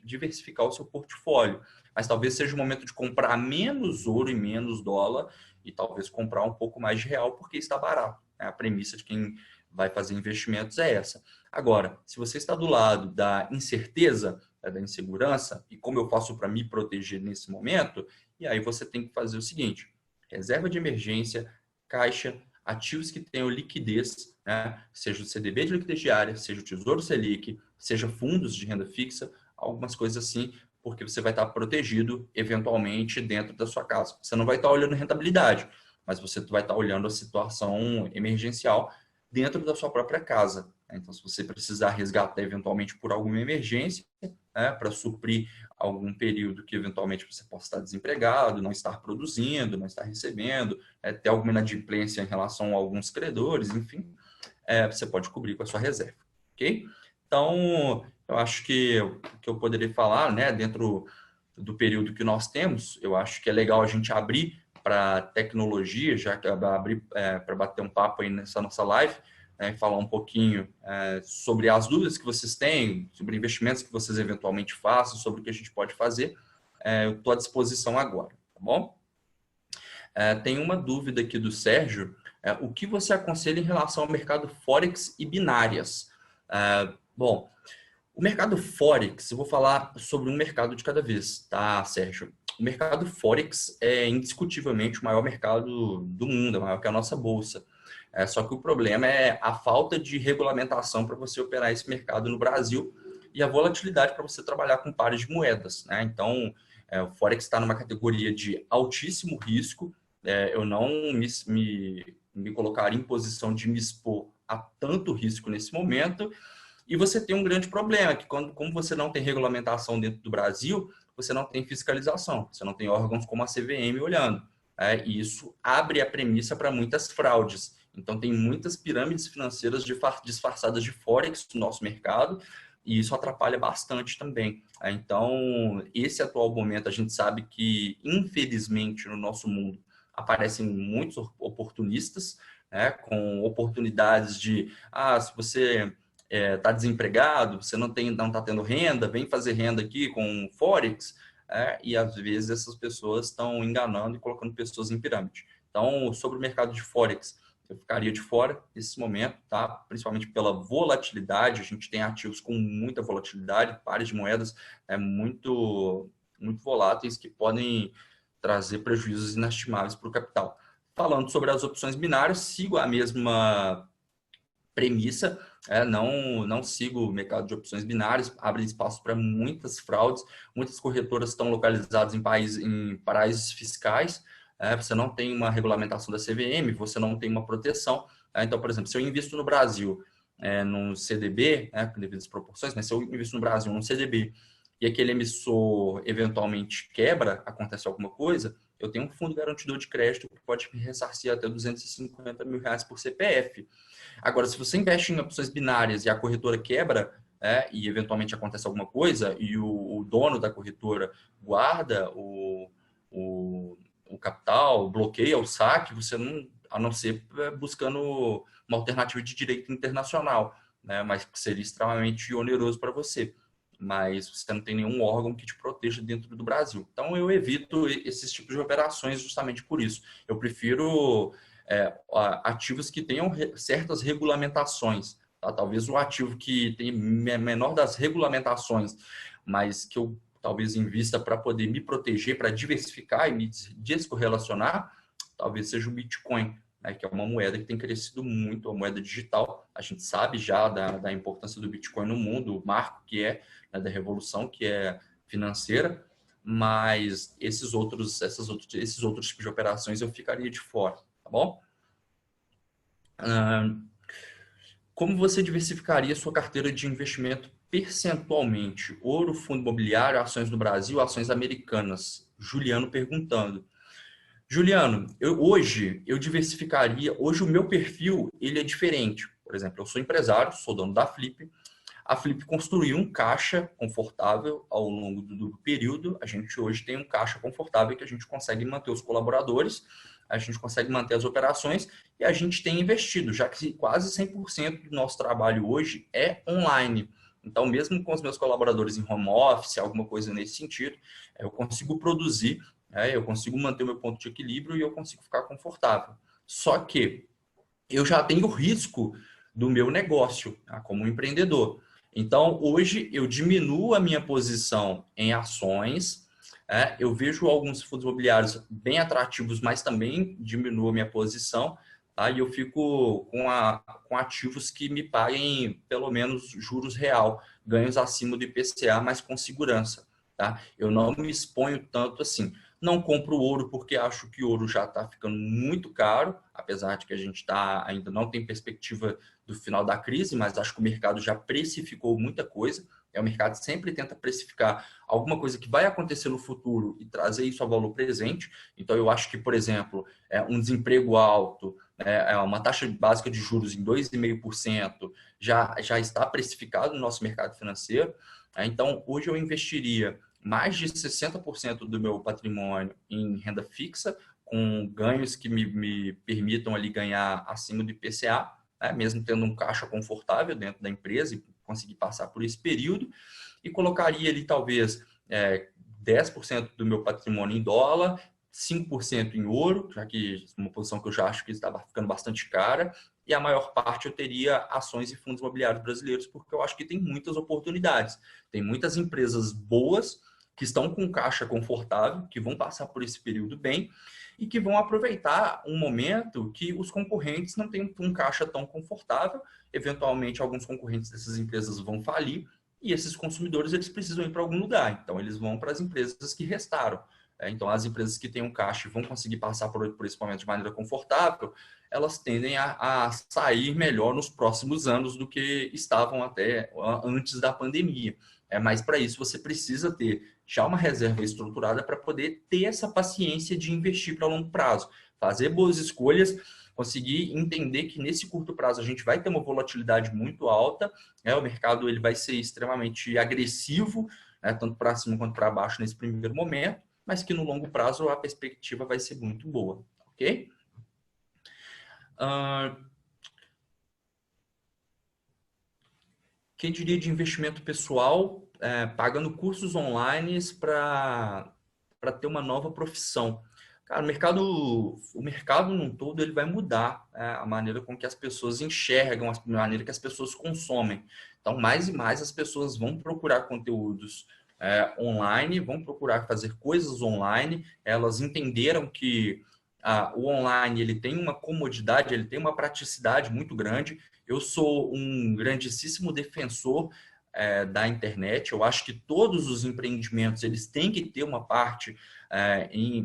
diversificar o seu portfólio. Mas talvez seja o momento de comprar menos ouro e menos dólar e talvez comprar um pouco mais de real porque está barato. A premissa de quem vai fazer investimentos é essa. Agora, se você está do lado da incerteza, da insegurança, e como eu faço para me proteger nesse momento, e aí você tem que fazer o seguinte: reserva de emergência, caixa, ativos que tenham liquidez, né? Seja o CDB de liquidez diária, seja o Tesouro Selic, seja fundos de renda fixa, algumas coisas assim, porque você vai estar protegido eventualmente dentro da sua casa. Você não vai estar olhando rentabilidade, mas você vai estar olhando a situação emergencial dentro da sua própria casa. Então, se você precisar resgatar eventualmente por alguma emergência, para suprir algum período que eventualmente você possa estar desempregado, não estar produzindo, não estar recebendo, ter alguma inadimplência em relação a alguns credores, enfim, você pode cobrir com a sua reserva, ok? Então, eu acho que o que eu poderia falar, né, dentro do período que nós temos, eu acho que é legal a gente abrir para tecnologia, já que abrir para bater um papo aí nessa nossa live, e falar um pouquinho sobre as dúvidas que vocês têm, sobre investimentos que vocês eventualmente façam, sobre o que a gente pode fazer. Eu estou à disposição agora, tá bom? Tem uma dúvida aqui do Sérgio. O que você aconselha em relação ao mercado Forex e binárias? Bom, o mercado Forex, eu vou falar sobre um mercado de cada vez, tá, Sérgio? O mercado Forex é indiscutivelmente o maior mercado do mundo, é maior que a nossa bolsa. Só que o problema é a falta de regulamentação para você operar esse mercado no Brasil e a volatilidade para você trabalhar com pares de moedas, né? Então, o Forex está numa categoria de altíssimo risco. Eu não me colocaria em posição de me expor a tanto risco nesse momento. E você tem um grande problema, que como você não tem regulamentação dentro do Brasil, você não tem fiscalização, você não tem órgãos como a CVM olhando. E isso abre a premissa para muitas fraudes. Então, tem muitas pirâmides financeiras disfarçadas de Forex no nosso mercado, e isso atrapalha bastante também. Então, esse atual momento, a gente sabe que, infelizmente, no nosso mundo, aparecem muitos oportunistas, com oportunidades de, se você está desempregado, você não está tendo renda, vem fazer renda aqui com Forex, e às vezes essas pessoas estão enganando e colocando pessoas em pirâmide. Então, sobre o mercado de Forex, eu ficaria de fora nesse momento, tá? Principalmente pela volatilidade. A gente tem ativos com muita volatilidade, pares de moedas muito, muito voláteis que podem trazer prejuízos inestimáveis para o capital. Falando sobre as opções binárias, sigo a mesma premissa, não sigo o mercado de opções binárias, abre espaço para muitas fraudes, muitas corretoras estão localizadas em paraísos fiscais, você não tem uma regulamentação da CVM, você não tem uma proteção. Então, por exemplo, se eu invisto no Brasil num CDB, com devidas proporções, mas se eu invisto no Brasil num CDB e aquele emissor eventualmente quebra, acontece alguma coisa, eu tenho um fundo garantidor de crédito que pode me ressarcir até R$ 250 mil por CPF. Agora, se você investe em opções binárias e a corretora quebra, e eventualmente acontece alguma coisa, e o dono da corretora guarda o capital, bloqueia o saque, você não, a não ser buscando uma alternativa de direito internacional, né, mas que seria extremamente oneroso para você. Mas você não tem nenhum órgão que te proteja dentro do Brasil. Então, eu evito esses tipos de operações justamente por isso. Eu prefiro ativos que tenham certas regulamentações. Tá? Talvez o ativo que tem menor das regulamentações, mas que eu talvez invista para poder me proteger, para diversificar e me descorrelacionar, talvez seja o Bitcoin, né, que é uma moeda que tem crescido muito, a moeda digital. A gente sabe já da importância do Bitcoin no mundo, o marco que é, né, da revolução que é financeira, mas esses outros tipos de operações eu ficaria de fora, tá bom? Como você diversificaria sua carteira de investimento percentualmente? Ouro, fundo imobiliário, ações no Brasil, ações americanas? Juliano perguntando. Juliano, hoje eu diversificaria, hoje o meu perfil ele é diferente. Por exemplo, eu sou empresário, sou dono da Flip. A Flip construiu um caixa confortável ao longo do período. A gente hoje tem um caixa confortável que a gente consegue manter os colaboradores, a gente consegue manter as operações e a gente tem investido, já que quase 100% do nosso trabalho hoje é online. Então, mesmo com os meus colaboradores em home office, alguma coisa nesse sentido, eu consigo produzir, eu consigo manter o meu ponto de equilíbrio e eu consigo ficar confortável. Só que eu já tenho o risco do meu negócio, tá, como empreendedor. Então, hoje eu diminuo a minha posição em ações, eu vejo alguns fundos imobiliários bem atrativos, mas também diminuo a minha posição, tá? E eu fico com ativos que me paguem pelo menos juros real, ganhos acima do IPCA, mas com segurança. Tá? Eu não me exponho tanto assim. Não compro ouro porque acho que o ouro já está ficando muito caro, apesar de que a gente ainda não tem perspectiva do final da crise, mas acho que o mercado já precificou muita coisa. O mercado sempre tenta precificar alguma coisa que vai acontecer no futuro e trazer isso ao valor presente. Então, eu acho que, por exemplo, um desemprego alto, uma taxa básica de juros em 2,5% já está precificado no nosso mercado financeiro. Então, hoje eu investiria mais de 60% do meu patrimônio em renda fixa, com ganhos que me permitam ali ganhar acima do IPCA, mesmo tendo um caixa confortável dentro da empresa e conseguir passar por esse período, e colocaria ali talvez 10% do meu patrimônio em dólar, 5% em ouro, já que é uma posição que eu já acho que estava ficando bastante cara, e a maior parte eu teria ações e fundos imobiliários brasileiros, porque eu acho que tem muitas oportunidades. Tem muitas empresas boas que estão com caixa confortável, que vão passar por esse período bem e que vão aproveitar um momento que os concorrentes não têm um caixa tão confortável. Eventualmente, alguns concorrentes dessas empresas vão falir e esses consumidores eles precisam ir para algum lugar. Então, eles vão para as empresas que restaram. Então, as empresas que têm um caixa e vão conseguir passar por esse momento de maneira confortável, elas tendem a sair melhor nos próximos anos do que estavam até antes da pandemia. Mas para isso você precisa ter já uma reserva estruturada para poder ter essa paciência de investir para longo prazo, fazer boas escolhas, conseguir entender que nesse curto prazo a gente vai ter uma volatilidade muito alta, o mercado ele vai ser extremamente agressivo, tanto para cima quanto para baixo nesse primeiro momento, mas que no longo prazo a perspectiva vai ser muito boa, ok? Quem diria de investimento pessoal, pagando cursos online para ter uma nova profissão? Cara, o mercado num todo ele vai mudar, a maneira com que as pessoas enxergam, a maneira que as pessoas consomem. Então, mais e mais as pessoas vão procurar conteúdos online, vão procurar fazer coisas online. Elas entenderam que o online ele tem uma comodidade, ele tem uma praticidade muito grande. Eu sou um grandíssimo defensor da internet. Eu acho que todos os empreendimentos eles têm que ter uma parte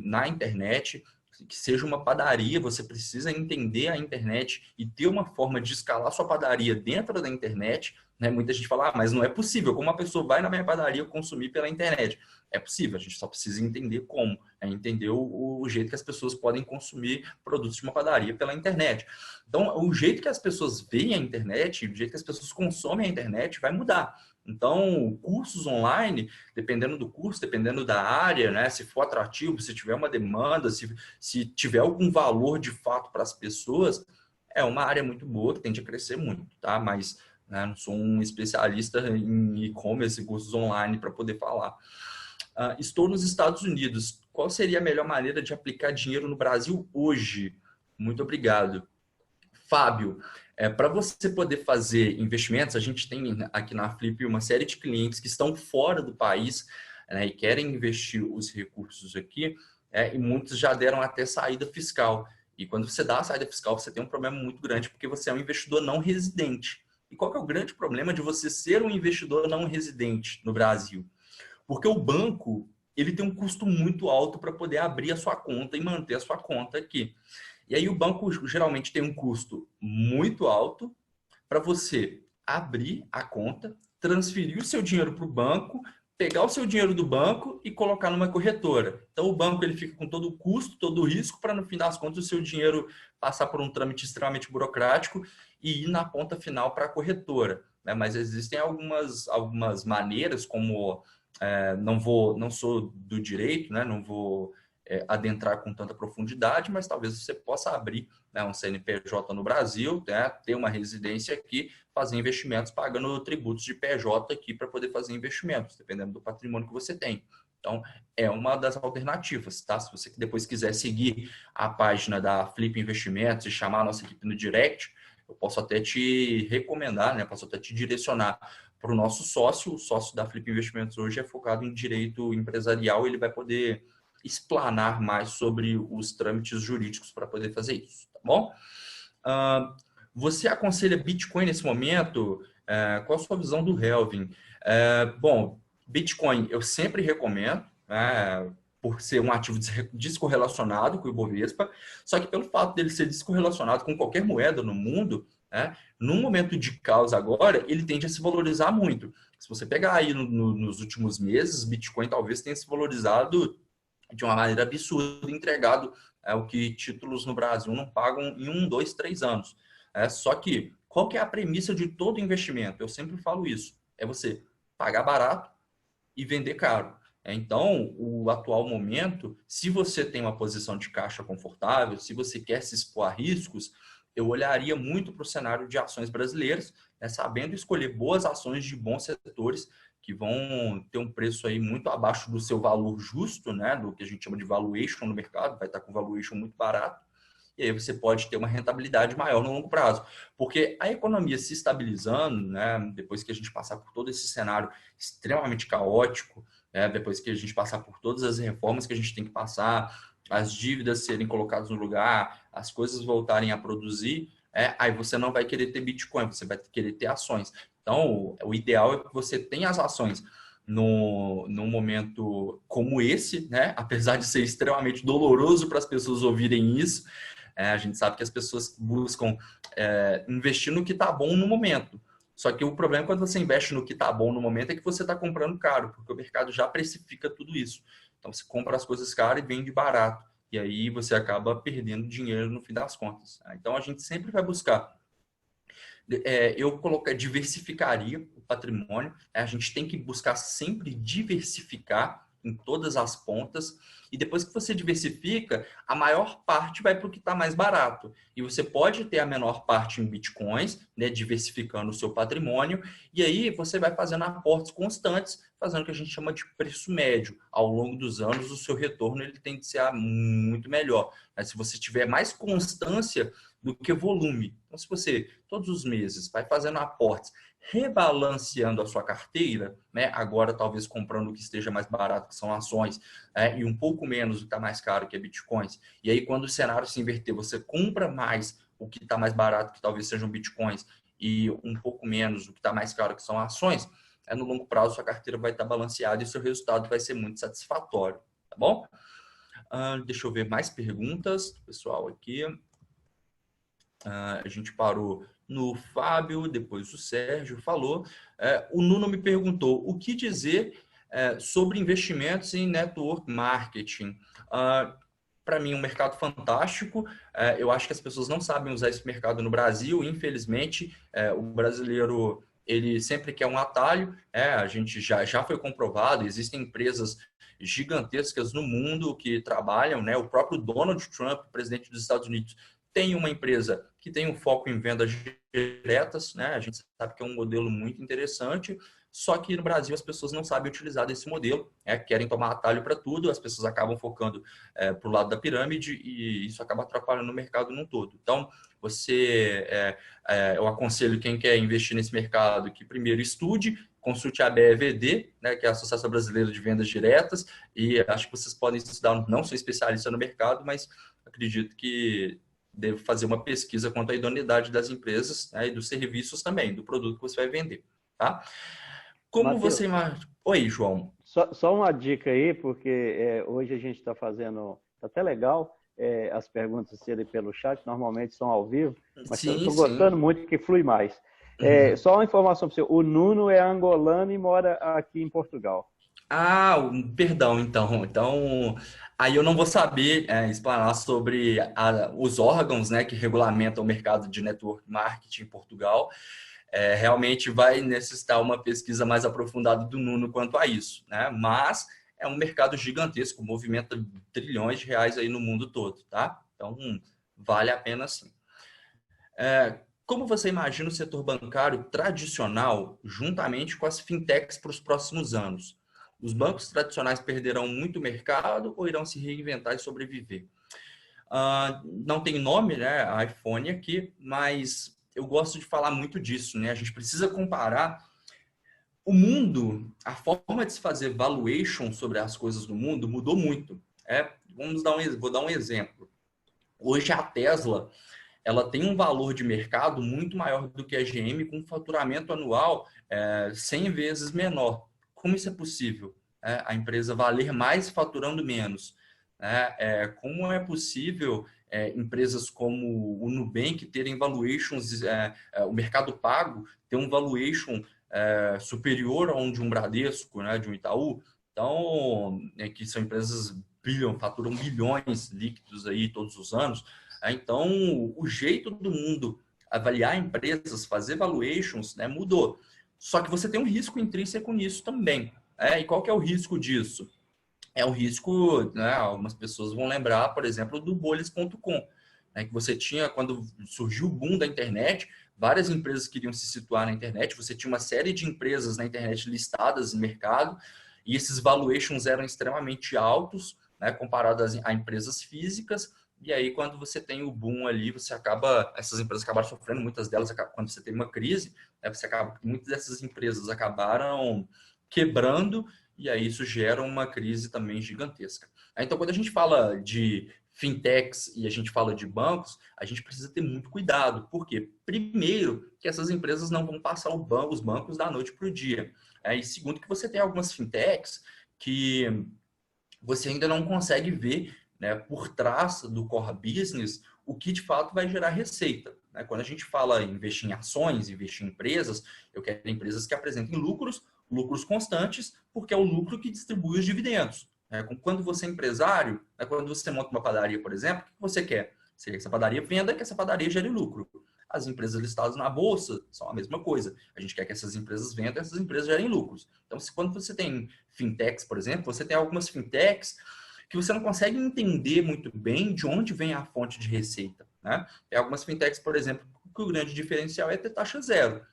na internet. que seja uma padaria, você precisa entender a internet e ter uma forma de escalar sua padaria dentro da internet, né? Muita gente fala, mas não é possível, como uma pessoa vai na minha padaria consumir pela internet? É possível, a gente só precisa entender como, entender o jeito que as pessoas podem consumir produtos de uma padaria pela internet. Então, o jeito que as pessoas veem a internet, o jeito que as pessoas consomem a internet vai mudar. Então, cursos online, dependendo do curso, dependendo da área, né? Se for atrativo, se tiver uma demanda, se tiver algum valor de fato para as pessoas, é uma área muito boa que tende a crescer muito, tá? Mas, né, não sou um especialista em e-commerce e cursos online para poder falar. Estou nos Estados Unidos. Qual seria a melhor maneira de aplicar dinheiro no Brasil hoje? Muito obrigado. Fábio, para você poder fazer investimentos, a gente tem aqui na Flip uma série de clientes que estão fora do país, né, e querem investir os recursos aqui, e muitos já deram até saída fiscal. E quando você dá a saída fiscal, você tem um problema muito grande, porque você é um investidor não residente. E qual que é o grande problema de você ser um investidor não residente no Brasil? Porque o banco, ele tem um custo muito alto para poder abrir a sua conta e manter a sua conta aqui. E aí o banco geralmente tem um custo muito alto para você abrir a conta, transferir o seu dinheiro para o banco, pegar o seu dinheiro do banco e colocar numa corretora. Então o banco ele fica com todo o custo, todo o risco para no fim das contas o seu dinheiro passar por um trâmite extremamente burocrático e ir na ponta final para a corretora, né? Mas existem algumas maneiras, como não sou do direito, né? Não vou adentrar com tanta profundidade, mas talvez você possa abrir, né, um CNPJ no Brasil, né, ter uma residência aqui, fazer investimentos pagando tributos de PJ aqui para poder fazer investimentos, dependendo do patrimônio que você tem. Então, é uma das alternativas, tá? Se você depois quiser seguir a página da Flip Investimentos e chamar a nossa equipe no direct, eu posso até te recomendar, né? Posso até te direcionar para o nosso sócio. O sócio da Flip Investimentos hoje é focado em direito empresarial, ele vai poder explanar mais sobre os trâmites jurídicos para poder fazer isso, tá bom? Você aconselha Bitcoin nesse momento? Qual a sua visão do halving? Bom, Bitcoin eu sempre recomendo, né, por ser um ativo descorrelacionado com o Ibovespa, só que pelo fato dele ser descorrelacionado com qualquer moeda no mundo, né, num momento de caos agora, ele tende a se valorizar muito. Se você pegar aí nos últimos meses, Bitcoin talvez tenha se valorizado de uma maneira absurda, entregado o que títulos no Brasil não pagam em 1, 2, 3 anos. Só que, qual que é a premissa de todo investimento? Eu sempre falo isso, é você pagar barato e vender caro. Então, o atual momento, se você tem uma posição de caixa confortável, se você quer se expor a riscos, eu olharia muito para o cenário de ações brasileiras, né, sabendo escolher boas ações de bons setores, que vão ter um preço aí muito abaixo do seu valor justo, né, do que a gente chama de valuation no mercado, vai estar com valuation muito barato, e aí você pode ter uma rentabilidade maior no longo prazo. Porque a economia se estabilizando, né, depois que a gente passar por todo esse cenário extremamente caótico, né, depois que a gente passar por todas as reformas que a gente tem que passar, as dívidas serem colocadas no lugar, as coisas voltarem a produzir, aí você não vai querer ter Bitcoin, você vai querer ter ações. Então, o ideal é que você tenha as ações num momento como esse, né? Apesar de ser extremamente doloroso para as pessoas ouvirem isso, a gente sabe que as pessoas buscam investir no que está bom no momento. Só que o problema quando você investe no que está bom no momento é que você está comprando caro, porque o mercado já precifica tudo isso. Então, você compra as coisas caras e vende barato. E aí você acaba perdendo dinheiro no fim das contas. Então, a gente sempre vai buscar eu diversificaria o patrimônio. A gente tem que buscar sempre diversificar em todas as pontas. E depois que você diversifica, a maior parte vai para o que está mais barato. E você pode ter a menor parte em bitcoins, né, diversificando o seu patrimônio. E aí você vai fazendo aportes constantes, fazendo o que a gente chama de preço médio. Ao longo dos anos, o seu retorno ele tem que ser muito melhor. Mas se você tiver mais constância do que volume. Então, se você, todos os meses, vai fazendo aportes, rebalanceando a sua carteira, né? Agora talvez comprando o que esteja mais barato, que são ações, e um pouco menos o que está mais caro, que é bitcoins. E aí, quando o cenário se inverter, você compra mais o que está mais barato, que talvez sejam bitcoins, e um pouco menos o que está mais caro, que são ações, no longo prazo sua carteira vai estar balanceada e seu resultado vai ser muito satisfatório, tá bom? Deixa eu ver mais perguntas do pessoal aqui. A gente parou no Fábio, depois o Sérgio falou. O Nuno me perguntou o que dizer sobre investimentos em network marketing. Para mim, um mercado fantástico. Eu acho que as pessoas não sabem usar esse mercado no Brasil. Infelizmente, o brasileiro ele sempre quer um atalho. A gente já foi comprovado, existem empresas gigantescas no mundo que trabalham, né? O próprio Donald Trump, presidente dos Estados Unidos, tem uma empresa que tem um foco em vendas diretas, né? A gente sabe que é um modelo muito interessante, só que no Brasil as pessoas não sabem utilizar desse modelo, querem tomar atalho para tudo, as pessoas acabam focando para o lado da pirâmide e isso acaba atrapalhando o mercado num todo. Então, eu aconselho quem quer investir nesse mercado que primeiro estude, consulte a ABEVD, né, que é a Associação Brasileira de Vendas Diretas, e acho que vocês podem estudar, não sou especialista no mercado, mas acredito que devo fazer uma pesquisa quanto à idoneidade das empresas, né, e dos serviços também, do produto que você vai vender. Tá? Como Mateus, você... Oi, João. Só uma dica aí, porque hoje a gente está fazendo, está até legal, as perguntas serem pelo chat, normalmente são ao vivo, mas eu Sim, estou sim. gostando muito que flui mais. Só uma informação para você, o Nuno é angolano e mora aqui em Portugal. Perdão, então. Então, aí eu não vou saber explanar sobre os órgãos, né, que regulamentam o mercado de network marketing em Portugal. Realmente vai necessitar uma pesquisa mais aprofundada do Nuno quanto a isso, né? Mas é um mercado gigantesco, movimenta trilhões de reais aí no mundo todo, tá? Então, vale a pena sim. Como você imagina o setor bancário tradicional juntamente com as fintechs para os próximos anos? Os bancos tradicionais perderão muito mercado ou irão se reinventar e sobreviver? Não tem nome, né, iPhone aqui, mas eu gosto de falar muito disso, né? A gente precisa comparar o mundo, a forma de se fazer valuation sobre as coisas do mundo mudou muito. Vou dar um exemplo. Hoje a Tesla ela tem um valor de mercado muito maior do que a GM, com um faturamento anual 100 vezes menor. Como isso é possível? A empresa valer mais faturando menos. Como é possível empresas como o Nubank terem valuations, o Mercado Pago ter um valuation superior a um de um Bradesco, né, de um Itaú? Então, que são empresas faturam bilhões líquidos aí todos os anos. Então, o jeito do mundo avaliar empresas, fazer valuations, né, mudou. Só que você tem um risco intrínseco nisso também. E qual que é o risco disso? É o risco, né, algumas pessoas vão lembrar, por exemplo, do bolhas.com, né, que você tinha, quando surgiu o boom da internet, várias empresas queriam se situar na internet, você tinha uma série de empresas na internet listadas no mercado, e esses valuations eram extremamente altos, né, comparadas a empresas físicas. E aí, quando você tem o boom ali, essas empresas acabaram sofrendo, muitas delas, quando você tem uma crise, né, muitas dessas empresas acabaram quebrando, e aí isso gera uma crise também gigantesca. Então, quando a gente fala de fintechs e a gente fala de bancos, a gente precisa ter muito cuidado. Por quê? Primeiro, que essas empresas não vão passar os bancos da noite para o dia. E segundo, que você tem algumas fintechs que você ainda não consegue ver, né, por trás do core business o que de fato vai gerar receita. Né? Quando a gente fala em investir em ações, investir em empresas, eu quero empresas que apresentem lucros constantes, porque é o lucro que distribui os dividendos. Quando você é empresário, quando você monta uma padaria, por exemplo, o que você quer? Você quer que essa padaria venda, que essa padaria gere lucro. As empresas listadas na bolsa são a mesma coisa. A gente quer que essas empresas vendam, essas empresas gerem lucros. Então, quando você tem fintechs, por exemplo, você tem algumas fintechs que você não consegue entender muito bem de onde vem a fonte de receita. Né? Tem algumas fintechs, por exemplo, que o grande diferencial é ter taxa zero.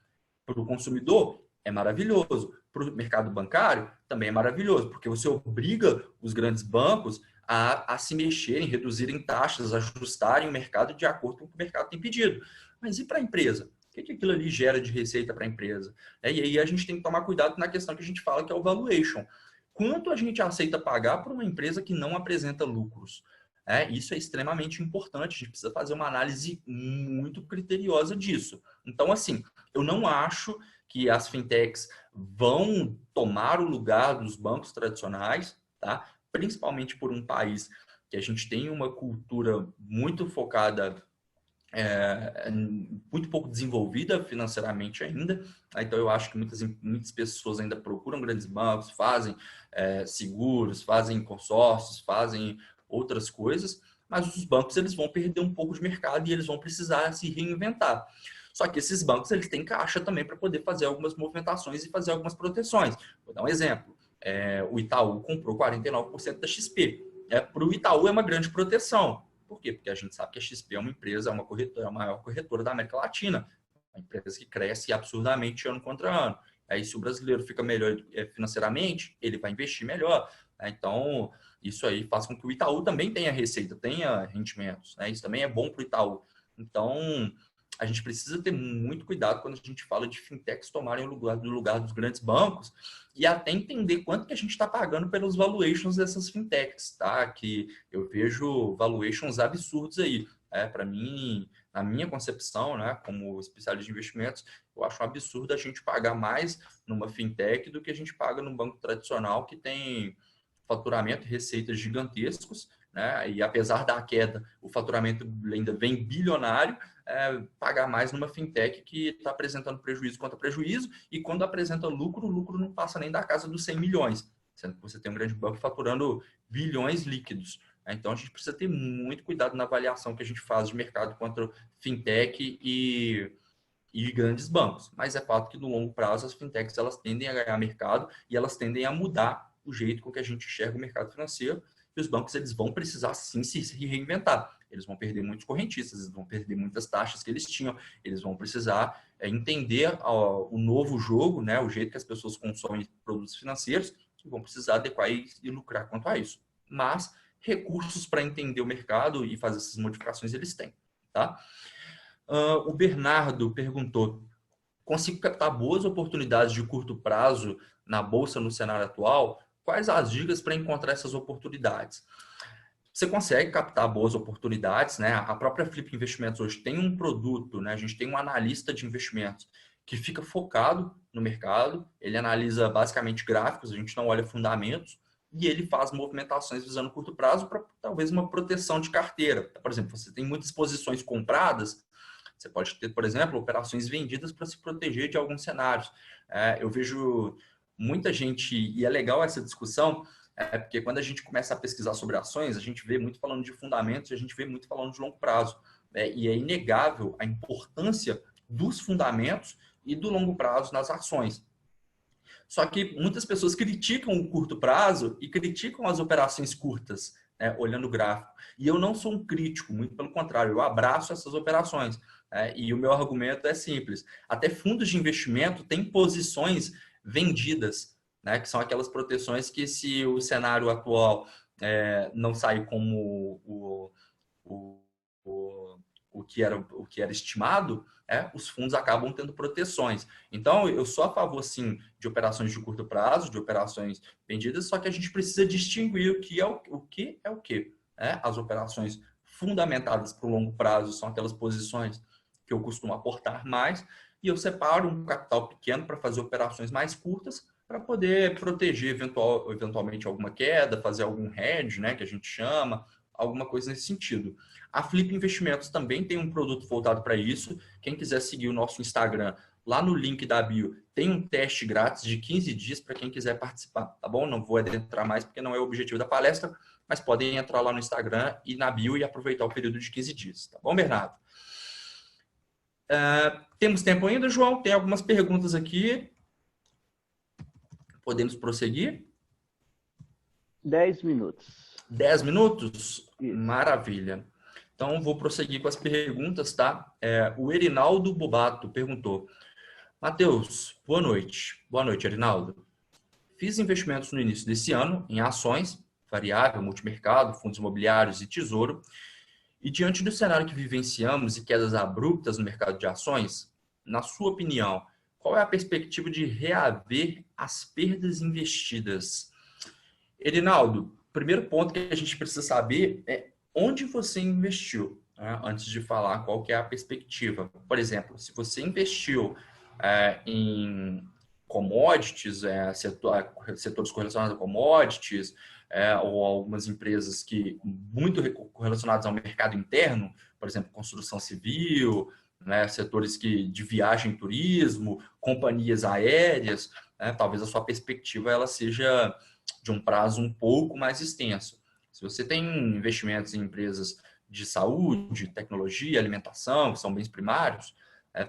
Para o consumidor, é maravilhoso. Para o mercado bancário, também é maravilhoso, porque você obriga os grandes bancos a se mexerem, reduzirem taxas, ajustarem o mercado de acordo com o que o mercado tem pedido. Mas e para a empresa? O que aquilo ali gera de receita para a empresa? E aí a gente tem que tomar cuidado na questão que a gente fala, que é o valuation. Quanto a gente aceita pagar por uma empresa que não apresenta lucros? Isso é extremamente importante, a gente precisa fazer uma análise muito criteriosa disso. Então, assim, eu não acho que as fintechs vão tomar o lugar dos bancos tradicionais, tá? Principalmente por um país que a gente tem uma cultura muito focada, muito pouco desenvolvida financeiramente ainda. Então, eu acho que muitas pessoas ainda procuram grandes bancos, fazem seguros, fazem consórcios, fazem outras coisas, mas os bancos eles vão perder um pouco de mercado e eles vão precisar se reinventar. Só que esses bancos eles têm caixa também para poder fazer algumas movimentações e fazer algumas proteções. Vou dar um exemplo. O Itaú comprou 49% da XP. Para o Itaú é uma grande proteção. Por quê? Porque a gente sabe que a XP é uma empresa, é uma corretora, a maior corretora da América Latina. Uma empresa que cresce absurdamente ano contra ano. Aí, se o brasileiro fica melhor financeiramente, ele vai investir melhor. Então, isso aí faz com que o Itaú também tenha receita, tenha rendimentos. Isso também é bom para o Itaú. Então, a gente precisa ter muito cuidado quando a gente fala de fintechs tomarem o lugar dos grandes bancos e até entender quanto que a gente está pagando pelos valuations dessas fintechs, tá? Que eu vejo valuations absurdos aí. Para mim, na minha concepção, né, como especialista de investimentos, eu acho um absurdo a gente pagar mais numa fintech do que a gente paga num banco tradicional que tem faturamento e receitas gigantescos, né? E apesar da queda, o faturamento ainda vem bilionário, pagar mais numa fintech que está apresentando prejuízo contra prejuízo, e quando apresenta lucro, o lucro não passa nem da casa dos 100 milhões, sendo que você tem um grande banco faturando bilhões líquidos. Então, a gente precisa ter muito cuidado na avaliação que a gente faz de mercado contra fintech e grandes bancos. Mas é fato que, no longo prazo, as fintechs elas tendem a ganhar mercado e elas tendem a mudar o jeito com que a gente enxerga o mercado financeiro, e os bancos eles vão precisar sim se reinventar. Eles vão perder muitos correntistas, eles vão perder muitas taxas que eles tinham, eles vão precisar entender o novo jogo, né, o jeito que as pessoas consomem produtos financeiros, e vão precisar adequar e lucrar quanto a isso. Mas recursos para entender o mercado e fazer essas modificações eles têm. Tá? O Bernardo perguntou: consigo captar boas oportunidades de curto prazo na Bolsa no cenário atual? Quais as dicas para encontrar essas oportunidades? Você consegue captar boas oportunidades, né? A própria Flip Investimentos hoje tem um produto, né? A gente tem um analista de investimentos que fica focado no mercado, ele analisa basicamente gráficos, a gente não olha fundamentos, e ele faz movimentações visando curto prazo para talvez uma proteção de carteira. Por exemplo, você tem muitas posições compradas, você pode ter, por exemplo, operações vendidas para se proteger de alguns cenários. Eu vejo muita gente, e é legal essa discussão, porque quando a gente começa a pesquisar sobre ações, a gente vê muito falando de fundamentos e a gente vê muito falando de longo prazo. E é inegável a importância dos fundamentos e do longo prazo nas ações. Só que muitas pessoas criticam o curto prazo e criticam as operações curtas, olhando o gráfico. E eu não sou um crítico, muito pelo contrário, eu abraço essas operações. E o meu argumento é simples. Até fundos de investimento têm posições vendidas, né, que são aquelas proteções que, se o cenário atual não sair como o que era estimado, os fundos acabam tendo proteções. Então, eu sou a favor, sim, de operações de curto prazo, de operações vendidas, só que a gente precisa distinguir o que é o que. As operações fundamentadas para o longo prazo são aquelas posições que eu costumo aportar mais, e eu separo um capital pequeno para fazer operações mais curtas, para poder proteger eventualmente alguma queda, fazer algum hedge, né, que a gente chama, alguma coisa nesse sentido. A Flip Investimentos também tem um produto voltado para isso. Quem quiser seguir o nosso Instagram, lá no link da bio, tem um teste grátis de 15 dias para quem quiser participar, tá bom? Não vou adentrar mais porque não é o objetivo da palestra, mas podem entrar lá no Instagram e na bio e aproveitar o período de 15 dias, tá bom, Bernardo? Temos tempo ainda, João? Tem algumas perguntas aqui. Podemos prosseguir? 10 minutos. 10 minutos? Isso. Maravilha. Então, vou prosseguir com as perguntas, tá? O Erinaldo Bobato perguntou: Matheus, boa noite. Boa noite, Erinaldo. Fiz investimentos no início desse ano em ações, variável, multimercado, fundos imobiliários e tesouro. E diante do cenário que vivenciamos e quedas abruptas no mercado de ações, na sua opinião, qual é a perspectiva de reaver as perdas investidas? Erinaldo, primeiro ponto que a gente precisa saber é onde você investiu, né, antes de falar qual que é a perspectiva. Por exemplo, se você investiu em commodities, setores correlacionados a commodities, ou algumas empresas que muito relacionadas ao mercado interno, por exemplo, construção civil, né, setores de viagem e turismo, companhias aéreas, né, talvez a sua perspectiva ela seja de um prazo um pouco mais extenso. Se você tem investimentos em empresas de saúde, tecnologia, alimentação, que são bens primários,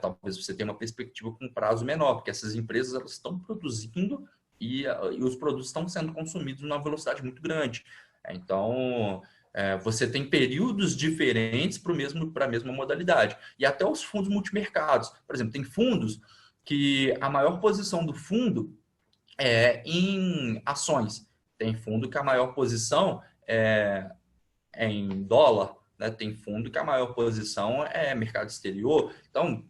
talvez você tenha uma perspectiva com prazo menor, porque essas empresas elas estão produzindo e os produtos estão sendo consumidos numa velocidade muito grande. Então, você tem períodos diferentes para a mesma modalidade. E até os fundos multimercados. Por exemplo, tem fundos que a maior posição do fundo é em ações. Tem fundo que a maior posição é em dólar, né? Tem fundo que a maior posição é mercado exterior. Então,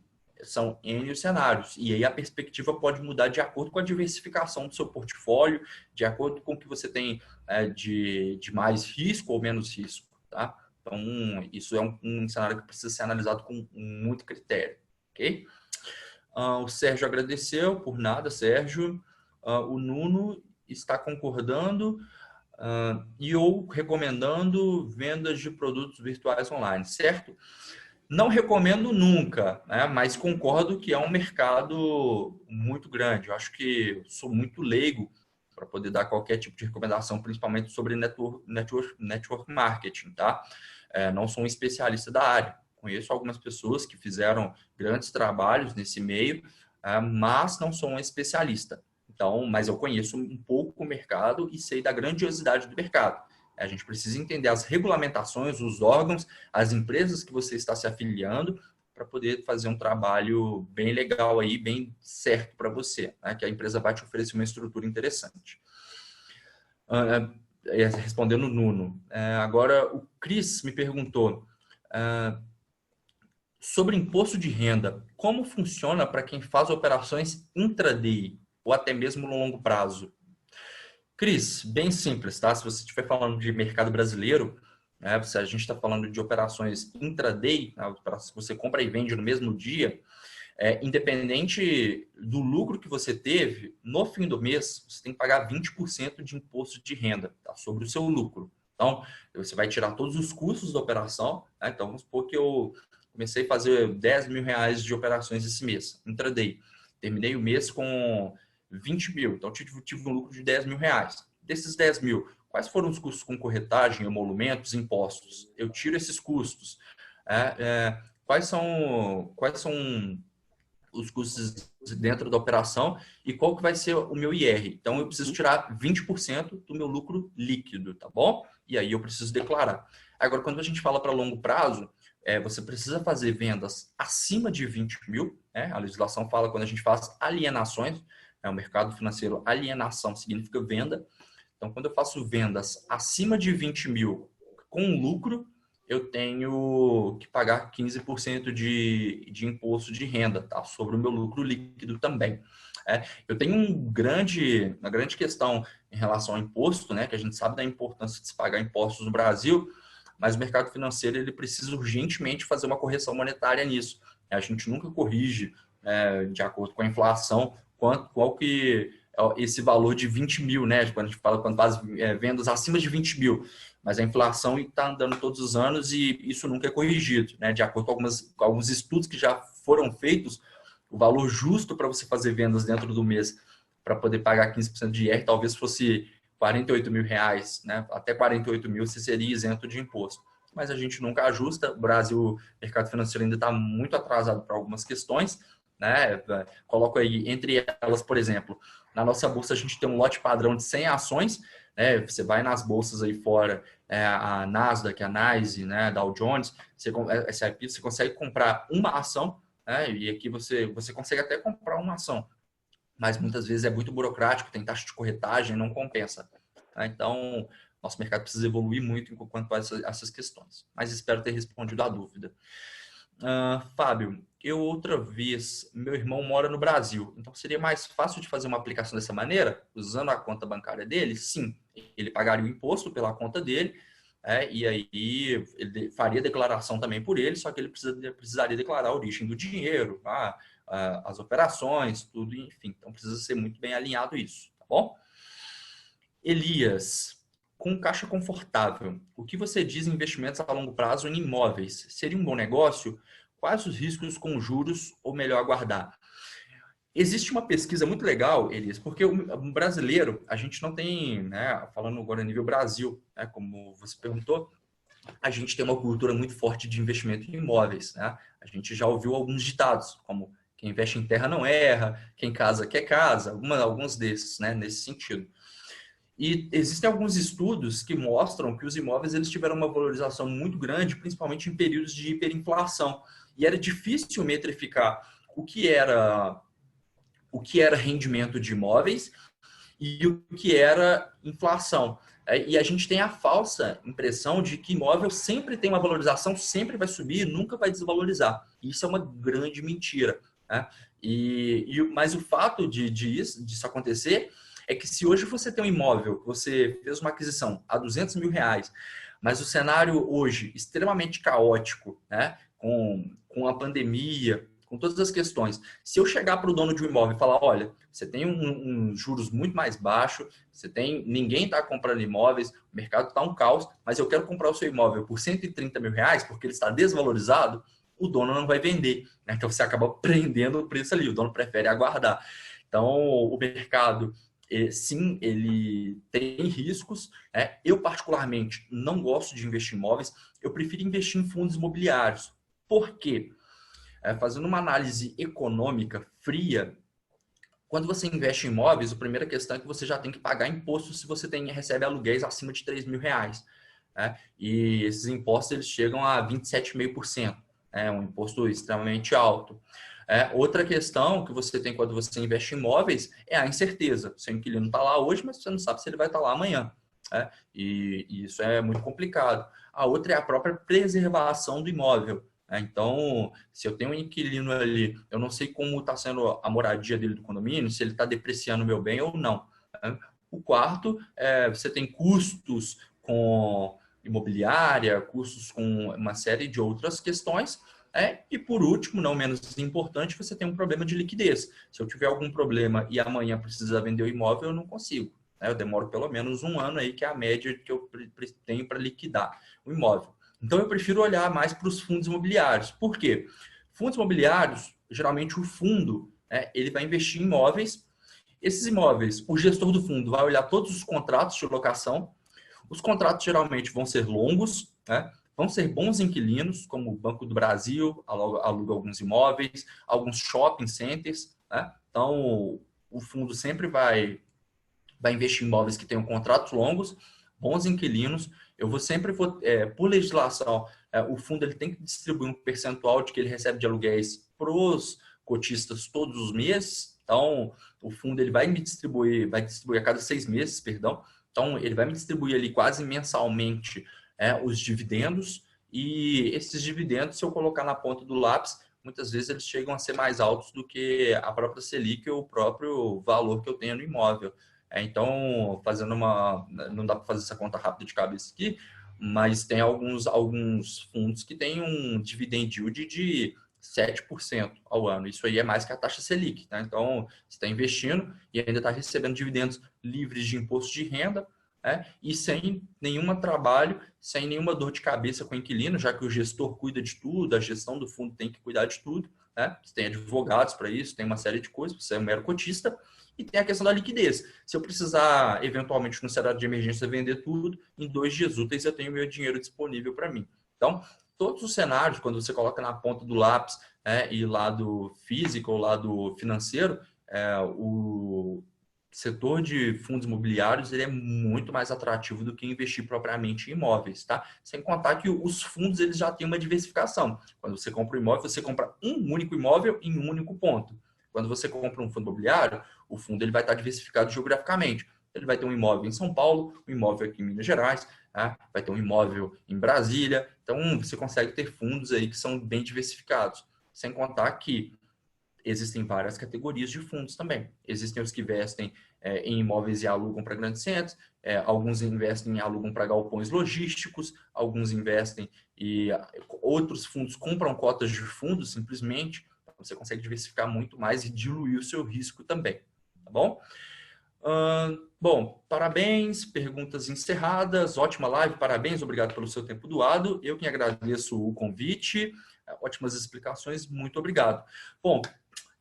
são N cenários. E aí a perspectiva pode mudar de acordo com a diversificação do seu portfólio, de acordo com o que você tem de mais risco ou menos risco. Tá? Então, isso é um cenário que precisa ser analisado com muito critério. Ok? O Sérgio agradeceu, por nada, Sérgio. O Nuno está concordando e eu recomendando vendas de produtos virtuais online, certo? Não recomendo nunca, né? Mas concordo que é um mercado muito grande. Eu acho que sou muito leigo para poder dar qualquer tipo de recomendação, principalmente sobre network marketing, tá? Não sou um especialista da área. Conheço algumas pessoas que fizeram grandes trabalhos nesse meio, mas não sou um especialista. Então, mas eu conheço um pouco o mercado e sei da grandiosidade do mercado. A gente precisa entender as regulamentações, os órgãos, as empresas que você está se afiliando para poder fazer um trabalho bem legal aí, bem certo para você, né? Que a empresa vai te oferecer uma estrutura interessante. Respondendo o Nuno. Agora, o Cris me perguntou sobre imposto de renda. Como funciona para quem faz operações intraday ou até mesmo no longo prazo? Cris, bem simples, tá? Se você estiver falando de mercado brasileiro, né, se a gente está falando de operações intraday, né, operações que você compra e vende no mesmo dia, independente do lucro que você teve, no fim do mês, você tem que pagar 20% de imposto de renda, tá, sobre o seu lucro. Então, você vai tirar todos os custos da operação, né? Então, vamos supor que eu comecei a fazer 10 mil reais de operações esse mês, intraday. Terminei o mês com 20 mil, então tive um lucro de 10 mil reais. Desses 10 mil, quais foram os custos com corretagem, emolumentos, impostos? Eu tiro esses custos. Quais são os custos dentro da operação e qual que vai ser o meu IR? Então, eu preciso tirar 20% do meu lucro líquido, tá bom? E aí eu preciso declarar. Agora, quando a gente fala para longo prazo, você precisa fazer vendas acima de 20 mil, né? A legislação fala quando a gente faz alienações, o mercado financeiro, alienação significa venda. Então, quando eu faço vendas acima de 20 mil com lucro, eu tenho que pagar 15% de imposto de renda, tá? Sobre o meu lucro líquido também. Eu tenho uma grande questão em relação ao imposto, né? Que a gente sabe da importância de se pagar impostos no Brasil, mas o mercado financeiro ele precisa urgentemente fazer uma correção monetária nisso. A gente nunca corrige de acordo com a inflação qual que é esse valor de 20 mil, né? Quando faz vendas acima de 20 mil. Mas a inflação está andando todos os anos e isso nunca é corrigido, né? De acordo com alguns estudos que já foram feitos, o valor justo para você fazer vendas dentro do mês para poder pagar 15% de IR talvez fosse 48 mil reais, né? Até 48 mil você seria isento de imposto. Mas a gente nunca ajusta. O Brasil, o mercado financeiro ainda está muito atrasado para algumas questões, né? Coloco aí, entre elas, por exemplo, na nossa bolsa a gente tem um lote padrão de 100 ações, né? Você vai nas bolsas aí fora, a Nasdaq, a NYSE, né? Dow Jones, você consegue comprar uma ação, né? E aqui você consegue até comprar uma ação, mas muitas vezes é muito burocrático, tem taxa de corretagem, não compensa. Tá? Então, nosso mercado precisa evoluir muito quanto a essas questões. Mas espero ter respondido a dúvida. Fábio, outra vez, meu irmão mora no Brasil, então seria mais fácil de fazer uma aplicação dessa maneira, usando a conta bancária dele? Sim, ele pagaria o imposto pela conta dele, e aí ele faria declaração também por ele, só que ele precisaria declarar a origem do dinheiro, as operações, tudo, enfim. Então precisa ser muito bem alinhado isso, tá bom? Elias, com caixa confortável, o que você diz em investimentos a longo prazo em imóveis? Seria um bom negócio? Quais os riscos com juros ou melhor aguardar? Existe uma pesquisa muito legal, Elias, porque o brasileiro, a gente não tem, né, falando agora a nível Brasil, né, como você perguntou, a gente tem uma cultura muito forte de investimento em imóveis, né? A gente já ouviu alguns ditados, como quem investe em terra não erra, quem casa quer casa, alguns desses, né, nesse sentido. E existem alguns estudos que mostram que os imóveis eles tiveram uma valorização muito grande, principalmente em períodos de hiperinflação. E era difícil metrificar o que era rendimento de imóveis e o que era inflação. E a gente tem a falsa impressão de que imóvel sempre tem uma valorização, sempre vai subir, nunca vai desvalorizar. Isso é uma grande mentira, né? Mas o fato disso acontecer é que se hoje você tem um imóvel, você fez uma aquisição a R$ 200.000, mas o cenário hoje extremamente caótico, né? Com a pandemia, com todas as questões. Se eu chegar para o dono de um imóvel e falar, olha, você tem um juros muito mais baixo, ninguém está comprando imóveis, o mercado está um caos, mas eu quero comprar o seu imóvel por R$ 130.000 porque ele está desvalorizado, o dono não vai vender, né? Então você acaba prendendo o preço ali, o dono prefere aguardar. Então o mercado, sim, ele tem riscos. Eu particularmente não gosto de investir em imóveis, eu prefiro investir em fundos imobiliários. Por quê? Fazendo uma análise econômica fria, quando você investe em imóveis, a primeira questão é que você já tem que pagar imposto se você recebe aluguéis acima de R$ 3.000. Né? E esses impostos eles chegam a 27,5%. Um imposto extremamente alto. Outra questão que você tem quando você investe em imóveis é a incerteza. Seu inquilino está lá hoje, mas você não sabe se ele vai estar lá amanhã. E isso é muito complicado. A outra é a própria preservação do imóvel. Então, se eu tenho um inquilino ali, eu não sei como está sendo a moradia dele do condomínio, se ele está depreciando o meu bem ou não. O quarto, você tem custos com imobiliária, custos com uma série de outras questões. E por último, não menos importante, você tem um problema de liquidez. Se eu tiver algum problema e amanhã precisar vender o imóvel, eu não consigo. Eu demoro pelo menos um ano aí, que é a média que eu tenho para liquidar o imóvel. Então, eu prefiro olhar mais para os fundos imobiliários. Por quê? Fundos imobiliários, geralmente o fundo, ele vai investir em imóveis. Esses imóveis, o gestor do fundo vai olhar todos os contratos de locação. Os contratos geralmente vão ser longos, vão ser bons inquilinos, como o Banco do Brasil, aluga alguns imóveis, alguns shopping centers. Então, o fundo sempre vai investir em imóveis que tenham contratos longos, bons inquilinos. Por legislação, o fundo ele tem que distribuir um percentual de que ele recebe de aluguéis para os cotistas todos os meses. Então, o fundo ele vai distribuir a cada 6 meses, perdão. Então, ele vai me distribuir ali quase mensalmente os dividendos. E esses dividendos, se eu colocar na ponta do lápis, muitas vezes eles chegam a ser mais altos do que a própria Selic ou o próprio valor que eu tenho no imóvel. Então, não dá para fazer essa conta rápida de cabeça aqui, mas tem alguns fundos que têm um dividend yield de 7% ao ano. Isso aí é mais que a taxa Selic. Tá? Então, você está investindo e ainda está recebendo dividendos livres de imposto de renda, e sem nenhum trabalho, sem nenhuma dor de cabeça com o inquilino, já que o gestor cuida de tudo, a gestão do fundo tem que cuidar de tudo. Você tem advogados para isso, tem uma série de coisas, você é um mero cotista. E tem a questão da liquidez. Se eu precisar, eventualmente, no cenário de emergência, vender tudo, em 2 dias úteis eu tenho meu dinheiro disponível para mim. Então, todos os cenários, quando você coloca na ponta do lápis, e lado físico ou lado financeiro, o setor de fundos imobiliários ele é muito mais atrativo do que investir propriamente em imóveis, tá? Sem contar que os fundos eles já têm uma diversificação. Quando você compra um imóvel, você compra um único imóvel em um único ponto. Quando você compra um fundo imobiliário, o fundo ele vai estar diversificado geograficamente. Ele vai ter um imóvel em São Paulo, um imóvel aqui em Minas Gerais, vai ter um imóvel em Brasília. Então, você consegue ter fundos aí que são bem diversificados. Sem contar que existem várias categorias de fundos também. Existem os que investem em imóveis e alugam para grandes centros, alguns investem e alugam para galpões logísticos, alguns investem e outros fundos compram cotas de fundos simplesmente. Você consegue diversificar muito mais e diluir o seu risco também, tá bom? Bom, parabéns, perguntas encerradas, ótima live, parabéns, obrigado pelo seu tempo doado. Eu que agradeço o convite, ótimas explicações, muito obrigado. Bom,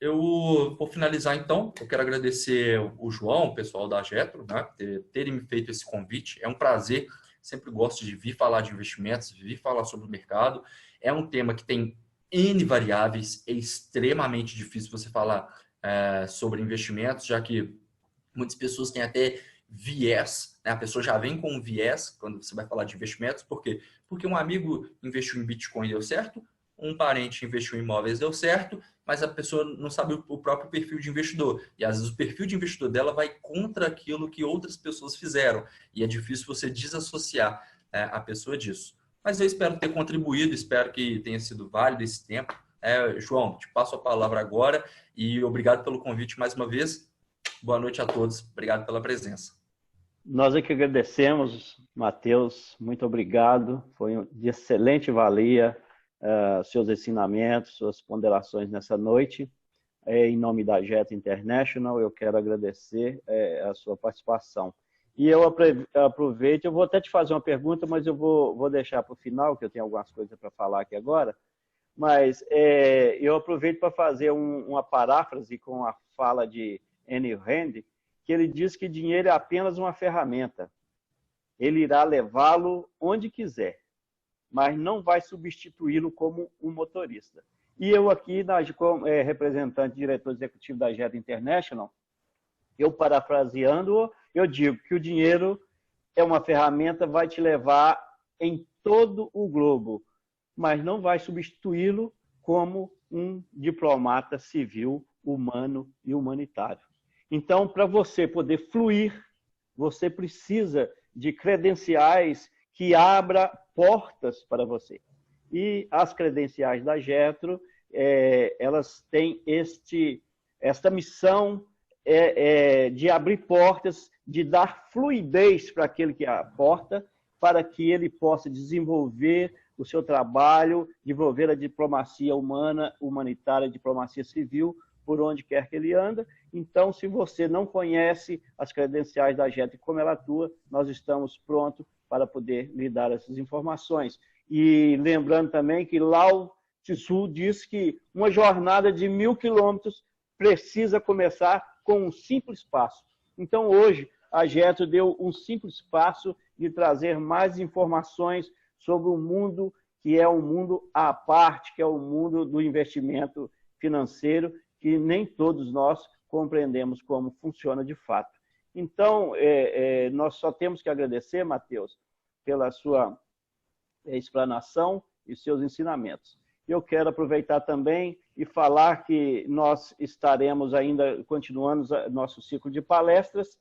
eu vou finalizar então. Eu quero agradecer o João, o pessoal da Getro, né, terem me feito esse convite. É um prazer, sempre gosto de vir falar de investimentos, vir falar sobre o mercado. É um tema que tem N variáveis, é extremamente difícil você falar sobre investimentos, já que muitas pessoas têm até viés, né? A pessoa já vem com um viés quando você vai falar de investimentos. Por quê? Porque um amigo investiu em Bitcoin e deu certo, um parente investiu em imóveis e deu certo, mas a pessoa não sabe o próprio perfil de investidor. E às vezes o perfil de investidor dela vai contra aquilo que outras pessoas fizeram. E é difícil você desassociar a pessoa disso. Mas eu espero ter contribuído, espero que tenha sido válido esse tempo. João, te passo a palavra agora e obrigado pelo convite mais uma vez. Boa noite a todos. Obrigado pela presença. Nós é que agradecemos, Matheus. Muito obrigado. Foi de excelente valia seus ensinamentos, suas ponderações nessa noite. Em nome da Jet International, eu quero agradecer a sua participação. E eu aproveito, eu vou até te fazer uma pergunta, mas eu vou deixar para o final, que eu tenho algumas coisas para falar aqui agora. Mas eu aproveito para fazer uma paráfrase com a fala de Ayn Rand, que ele diz que dinheiro é apenas uma ferramenta. Ele irá levá-lo onde quiser, mas não vai substituí-lo como um motorista. E eu aqui, como representante, diretor executivo da Jet International, eu parafraseando, eu digo que o dinheiro é uma ferramenta, vai te levar em todo o globo, mas não vai substituí-lo como um diplomata civil, humano e humanitário. Então, para você poder fluir, você precisa de credenciais que abram portas para você. E as credenciais da Getro, elas têm esta missão de abrir portas, de dar fluidez para aquele que aporta, para que ele possa desenvolver o seu trabalho, desenvolver a diplomacia humana, humanitária, a diplomacia civil, por onde quer que ele anda. Então, se você não conhece as credenciais da Jet e como ela atua, nós estamos prontos para poder lhe dar essas informações. E lembrando também que Lao Tzu diz que uma jornada de 1000 quilômetros precisa começar com um simples passo. Então, hoje, a Jet deu um simples passo de trazer mais informações sobre um mundo que é um mundo à parte, que é o mundo do investimento financeiro, que nem todos nós compreendemos como funciona de fato. Então, nós só temos que agradecer, Matheus, pela sua explanação e seus ensinamentos. Eu quero aproveitar também e falar que nós estaremos ainda continuando nosso ciclo de palestras.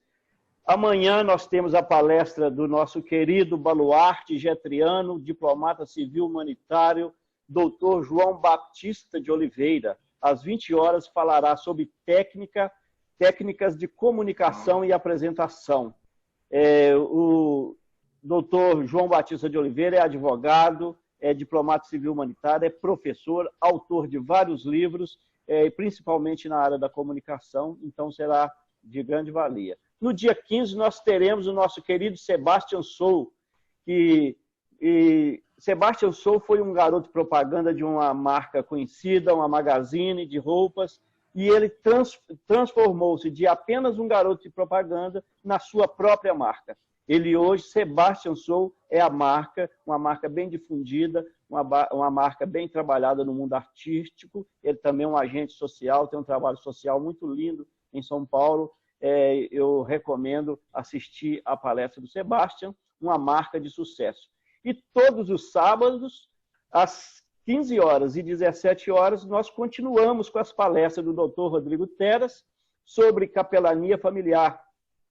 Amanhã nós temos a palestra do nosso querido baluarte jetriano, diplomata civil humanitário, doutor João Batista de Oliveira. Às 20 horas falará sobre técnicas de comunicação e apresentação. O doutor João Batista de Oliveira é advogado, é diplomata civil humanitário, é professor, autor de vários livros, principalmente na área da comunicação, então será de grande valia. No dia 15, nós teremos o nosso querido Sebastian Sou, Sebastian Sou foi um garoto propaganda de uma marca conhecida, uma magazine de roupas, e ele transformou-se de apenas um garoto de propaganda na sua própria marca. Ele hoje, Sebastian Sou, é a marca, uma marca bem difundida, uma marca bem trabalhada no mundo artístico. Ele também é um agente social, tem um trabalho social muito lindo em São Paulo. Eu recomendo assistir à palestra do Sebastian, uma marca de sucesso. E todos os sábados, às 15 horas e 17 horas, nós continuamos com as palestras do Dr. Rodrigo Teras sobre capelania familiar,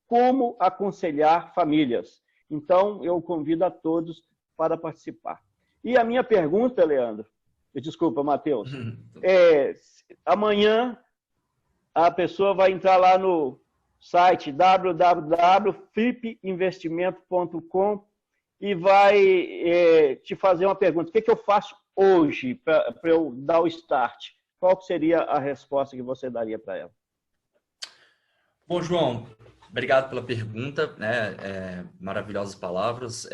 como aconselhar famílias. Então, eu convido a todos para participar. E a minha pergunta, Leandro, desculpa, Matheus, amanhã a pessoa vai entrar lá no site www.flipinvestimento.com e vai te fazer uma pergunta. O que eu faço hoje para eu dar o start? Qual seria a resposta que você daria para ela? Bom, João, Obrigado pela pergunta, né? Maravilhosas palavras.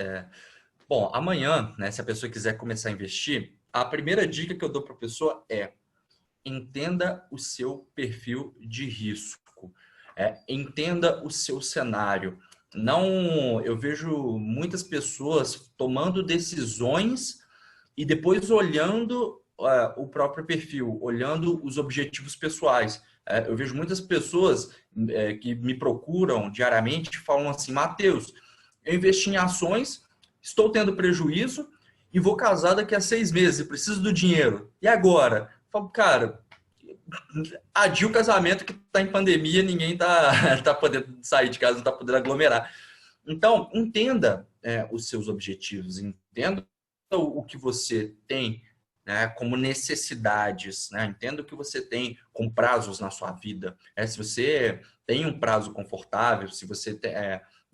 Bom, amanhã, né, se a pessoa quiser começar a investir, a primeira dica que eu dou para a pessoa é: entenda o seu perfil de risco, entenda o seu cenário. Não, eu vejo muitas pessoas tomando decisões e depois olhando o próprio perfil, olhando os objetivos pessoais. Eu vejo muitas pessoas que me procuram diariamente e falam assim: Matheus, eu investi em ações, estou tendo prejuízo e vou casar daqui a 6 meses, eu preciso do dinheiro. E agora? Eu falo, cara, adia o casamento que está em pandemia, ninguém tá podendo sair de casa, não está podendo aglomerar. Então, entenda os seus objetivos, entenda o que você tem, né, como necessidades, né? Entenda o que você tem com prazos na sua vida. Se você tem um prazo confortável, se você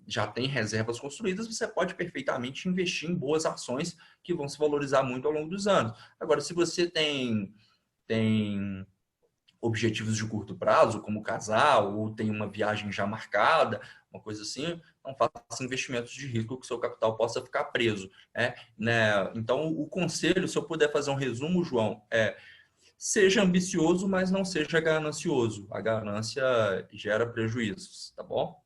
já tem reservas construídas, você pode perfeitamente investir em boas ações que vão se valorizar muito ao longo dos anos. Agora, se você tem objetivos de curto prazo, como casar, ou tem uma viagem já marcada, uma coisa assim, não faça investimentos de risco que o seu capital possa ficar preso. Né? Então, o conselho, se eu puder fazer um resumo, João, seja ambicioso, mas não seja ganancioso. A ganância gera prejuízos, tá bom?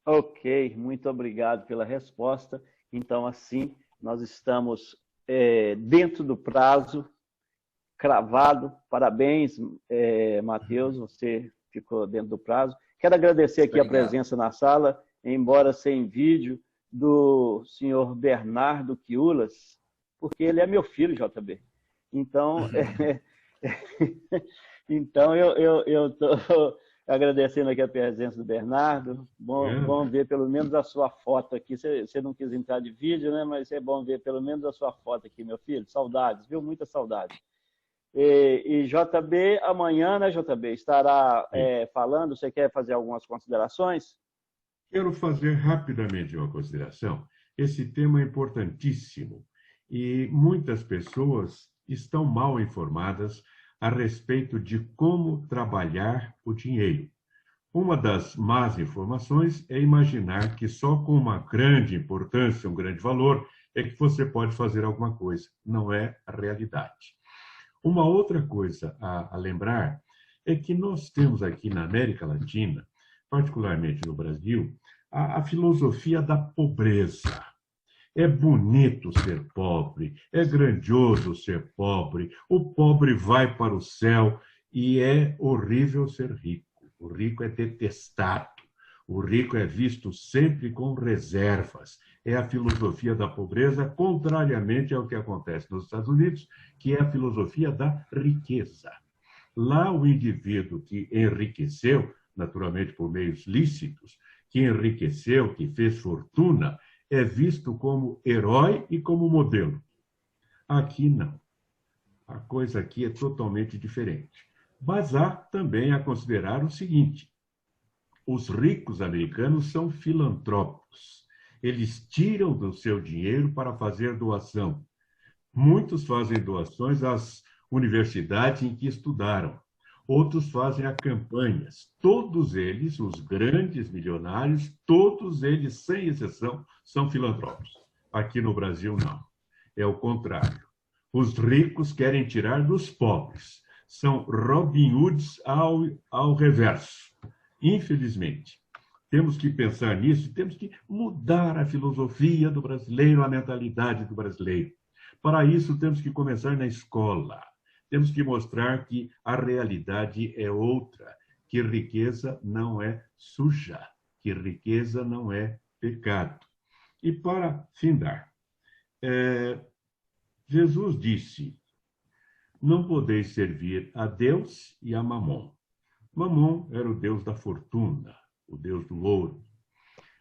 Ok, muito obrigado pela resposta. Então, assim, nós estamos dentro do prazo, cravado. Parabéns, Matheus, você ficou dentro do prazo. Quero agradecer aqui a presença na sala, embora sem vídeo, do senhor Bernardo Quiulas, porque ele é meu filho, JB. Então, então eu estou agradecendo aqui a presença do Bernardo. Bom ver pelo menos a sua foto aqui. Você não quis entrar de vídeo, né? Mas é bom ver pelo menos a sua foto aqui, meu filho. Saudades, viu? Muita saudade. E JB, amanhã, né, JB, estará falando. Você quer fazer algumas considerações? Quero fazer rapidamente uma consideração. Esse tema é importantíssimo e muitas pessoas estão mal informadas a respeito de como trabalhar o dinheiro. Uma das más informações é imaginar que só com uma grande importância, um grande valor, é que você pode fazer alguma coisa. Não é a realidade. Uma outra coisa a lembrar é que nós temos aqui na América Latina, particularmente no Brasil, a filosofia da pobreza. É bonito ser pobre, é grandioso ser pobre, o pobre vai para o céu e é horrível ser rico. O rico é detestado, o rico é visto sempre com reservas. É a filosofia da pobreza, contrariamente ao que acontece nos Estados Unidos, que é a filosofia da riqueza. Lá o indivíduo que enriqueceu, naturalmente por meios lícitos, que enriqueceu, que fez fortuna, é visto como herói e como modelo. Aqui não. A coisa aqui é totalmente diferente. Mas há também a considerar o seguinte: os ricos americanos são filantropos. Eles tiram do seu dinheiro para fazer doação. Muitos fazem doações às universidades em que estudaram. Outros fazem a campanhas. Todos eles, os grandes milionários, todos eles, sem exceção, são filantropos. Aqui no Brasil, não. É o contrário. Os ricos querem tirar dos pobres. São Robin Hoods ao reverso. Infelizmente. Temos que pensar nisso, temos que mudar a filosofia do brasileiro, a mentalidade do brasileiro. Para isso, temos que começar na escola. Temos que mostrar que a realidade é outra, que riqueza não é suja, que riqueza não é pecado. E para findar, Jesus disse: não podeis servir a Deus e a Mamon. Mamon era o deus da fortuna, o deus do ouro.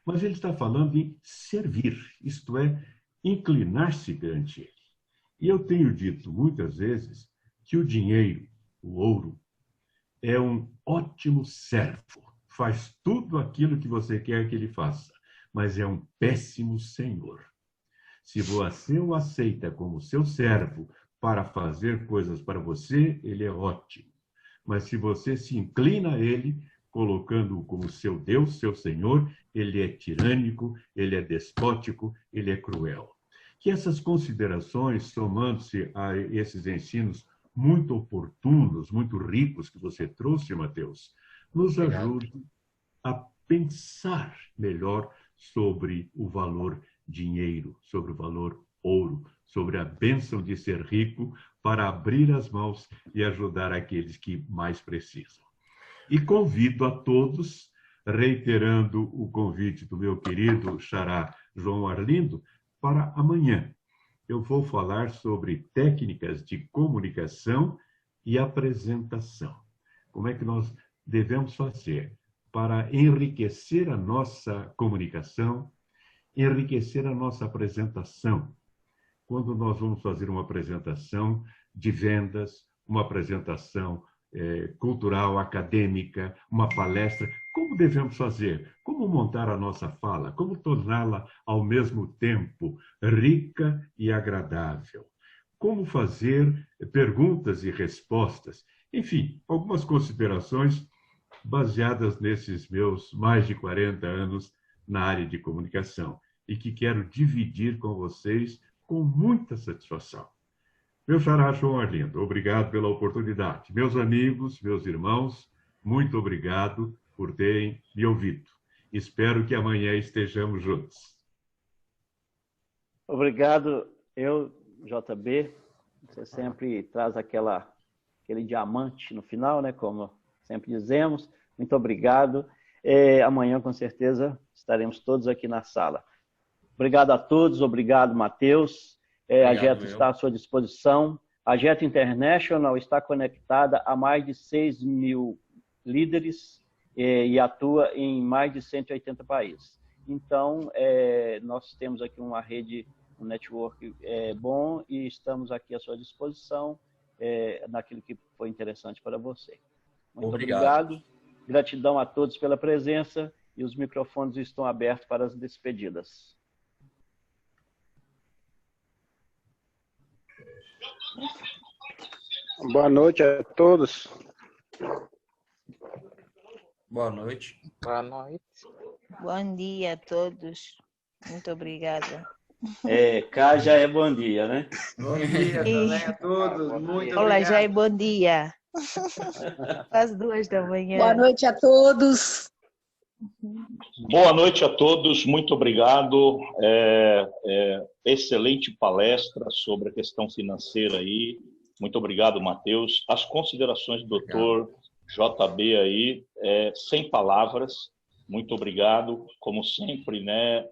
Mas ele está falando em servir, isto é, inclinar-se perante ele. E eu tenho dito muitas vezes que o dinheiro, o ouro, é um ótimo servo. Faz tudo aquilo que você quer que ele faça, mas é um péssimo senhor. Se você o aceita como seu servo para fazer coisas para você, ele é ótimo. Mas se você se inclina a ele, colocando-o como seu Deus, seu Senhor, ele é tirânico, ele é despótico, ele é cruel. Que essas considerações, somando-se a esses ensinos muito oportunos, muito ricos que você trouxe, Mateus, nos ajudem a pensar melhor sobre o valor dinheiro, sobre o valor ouro, sobre a bênção de ser rico para abrir as mãos e ajudar aqueles que mais precisam. E convido a todos, reiterando o convite do meu querido xará João Arlindo, para amanhã. Eu vou falar sobre técnicas de comunicação e apresentação. Como é que nós devemos fazer para enriquecer a nossa comunicação, enriquecer a nossa apresentação. Quando nós vamos fazer uma apresentação de vendas, uma apresentação cultural, acadêmica, uma palestra, como devemos fazer? Como montar a nossa fala? Como torná-la, ao mesmo tempo, rica e agradável? Como fazer perguntas e respostas? Enfim, algumas considerações baseadas nesses meus mais de 40 anos na área de comunicação e que quero dividir com vocês com muita satisfação. Meu xará João Arlindo, obrigado pela oportunidade. Meus amigos, meus irmãos, muito obrigado por terem me ouvido. Espero que amanhã estejamos juntos. Obrigado, JB. Você sempre traz aquele diamante no final, né? Como sempre dizemos. Muito obrigado. Amanhã, com certeza, estaremos todos aqui na sala. Obrigado a todos. Obrigado, Mateus. A Jetro está à sua disposição. A Jetro International está conectada a mais de 6 mil líderes e atua em mais de 180 países. Então, nós temos aqui uma rede, um network bom e estamos aqui à sua disposição naquilo que foi interessante para você. Muito obrigado. Gratidão a todos pela presença e os microfones estão abertos para as despedidas. Boa noite a todos. Boa noite. Boa noite. Bom dia a todos. Muito obrigada. Cá já é bom dia, né? Bom dia também a todos. Muito Olá, obrigado. já é bom dia. Às 2 da manhã. Boa noite a todos. Boa noite a todos, muito obrigado. Excelente palestra sobre a questão financeira aí. Muito obrigado, Mateus. As considerações do Dr. JB aí, sem palavras. Muito obrigado. Como sempre, né,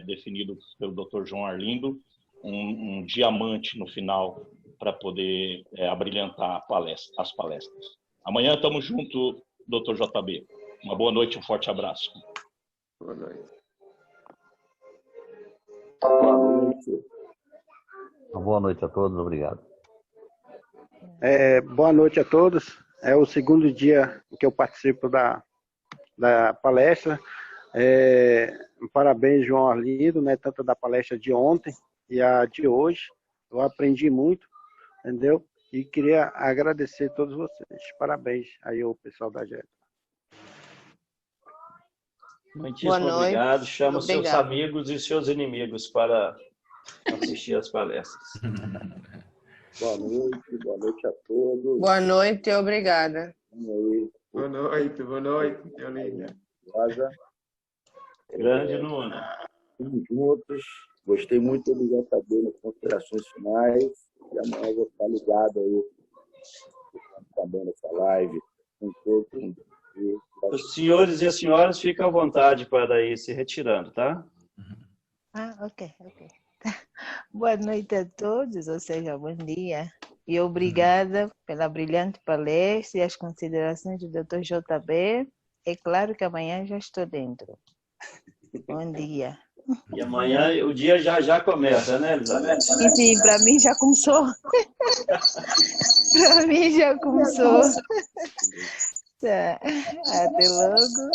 definido pelo Dr. João Arlindo, um diamante no final para poder abrilhantar as palestras. Amanhã estamos juntos, Dr. JB. Uma boa noite, um forte abraço. Boa noite. Uma boa noite a todos, obrigado. Boa noite a todos. É o segundo dia que eu participo da palestra. Parabéns, João Arlindo, né, tanto da palestra de ontem e a de hoje. Eu aprendi muito, entendeu? E queria agradecer a todos vocês. Parabéns aí ao pessoal da Jetro. Muitíssimo obrigado. Chama seus amigos e seus inimigos para assistir às palestras. Boa noite a todos. Boa noite, obrigada. Boa noite, Teolínia. Grande Nuna. Estamos juntos. Gostei muito do JB nas considerações finais. E amanhã eu vou estar ligado aí também nessa live. Com todos. Os senhores e as senhoras ficam à vontade para ir se retirando, tá? Ok. Boa noite a todos, ou seja, bom dia. E obrigada pela brilhante palestra e as considerações do Dr. JB. É claro que amanhã já estou dentro. Bom dia. E amanhã o dia já começa, né, Elizabeth? Sim, para mim já começou. Para mim já começou. Tá. Até logo.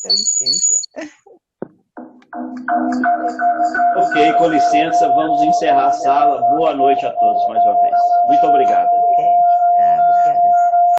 Com licença. Ok, com licença, vamos encerrar a sala. Boa noite a todos mais uma vez. Muito obrigado.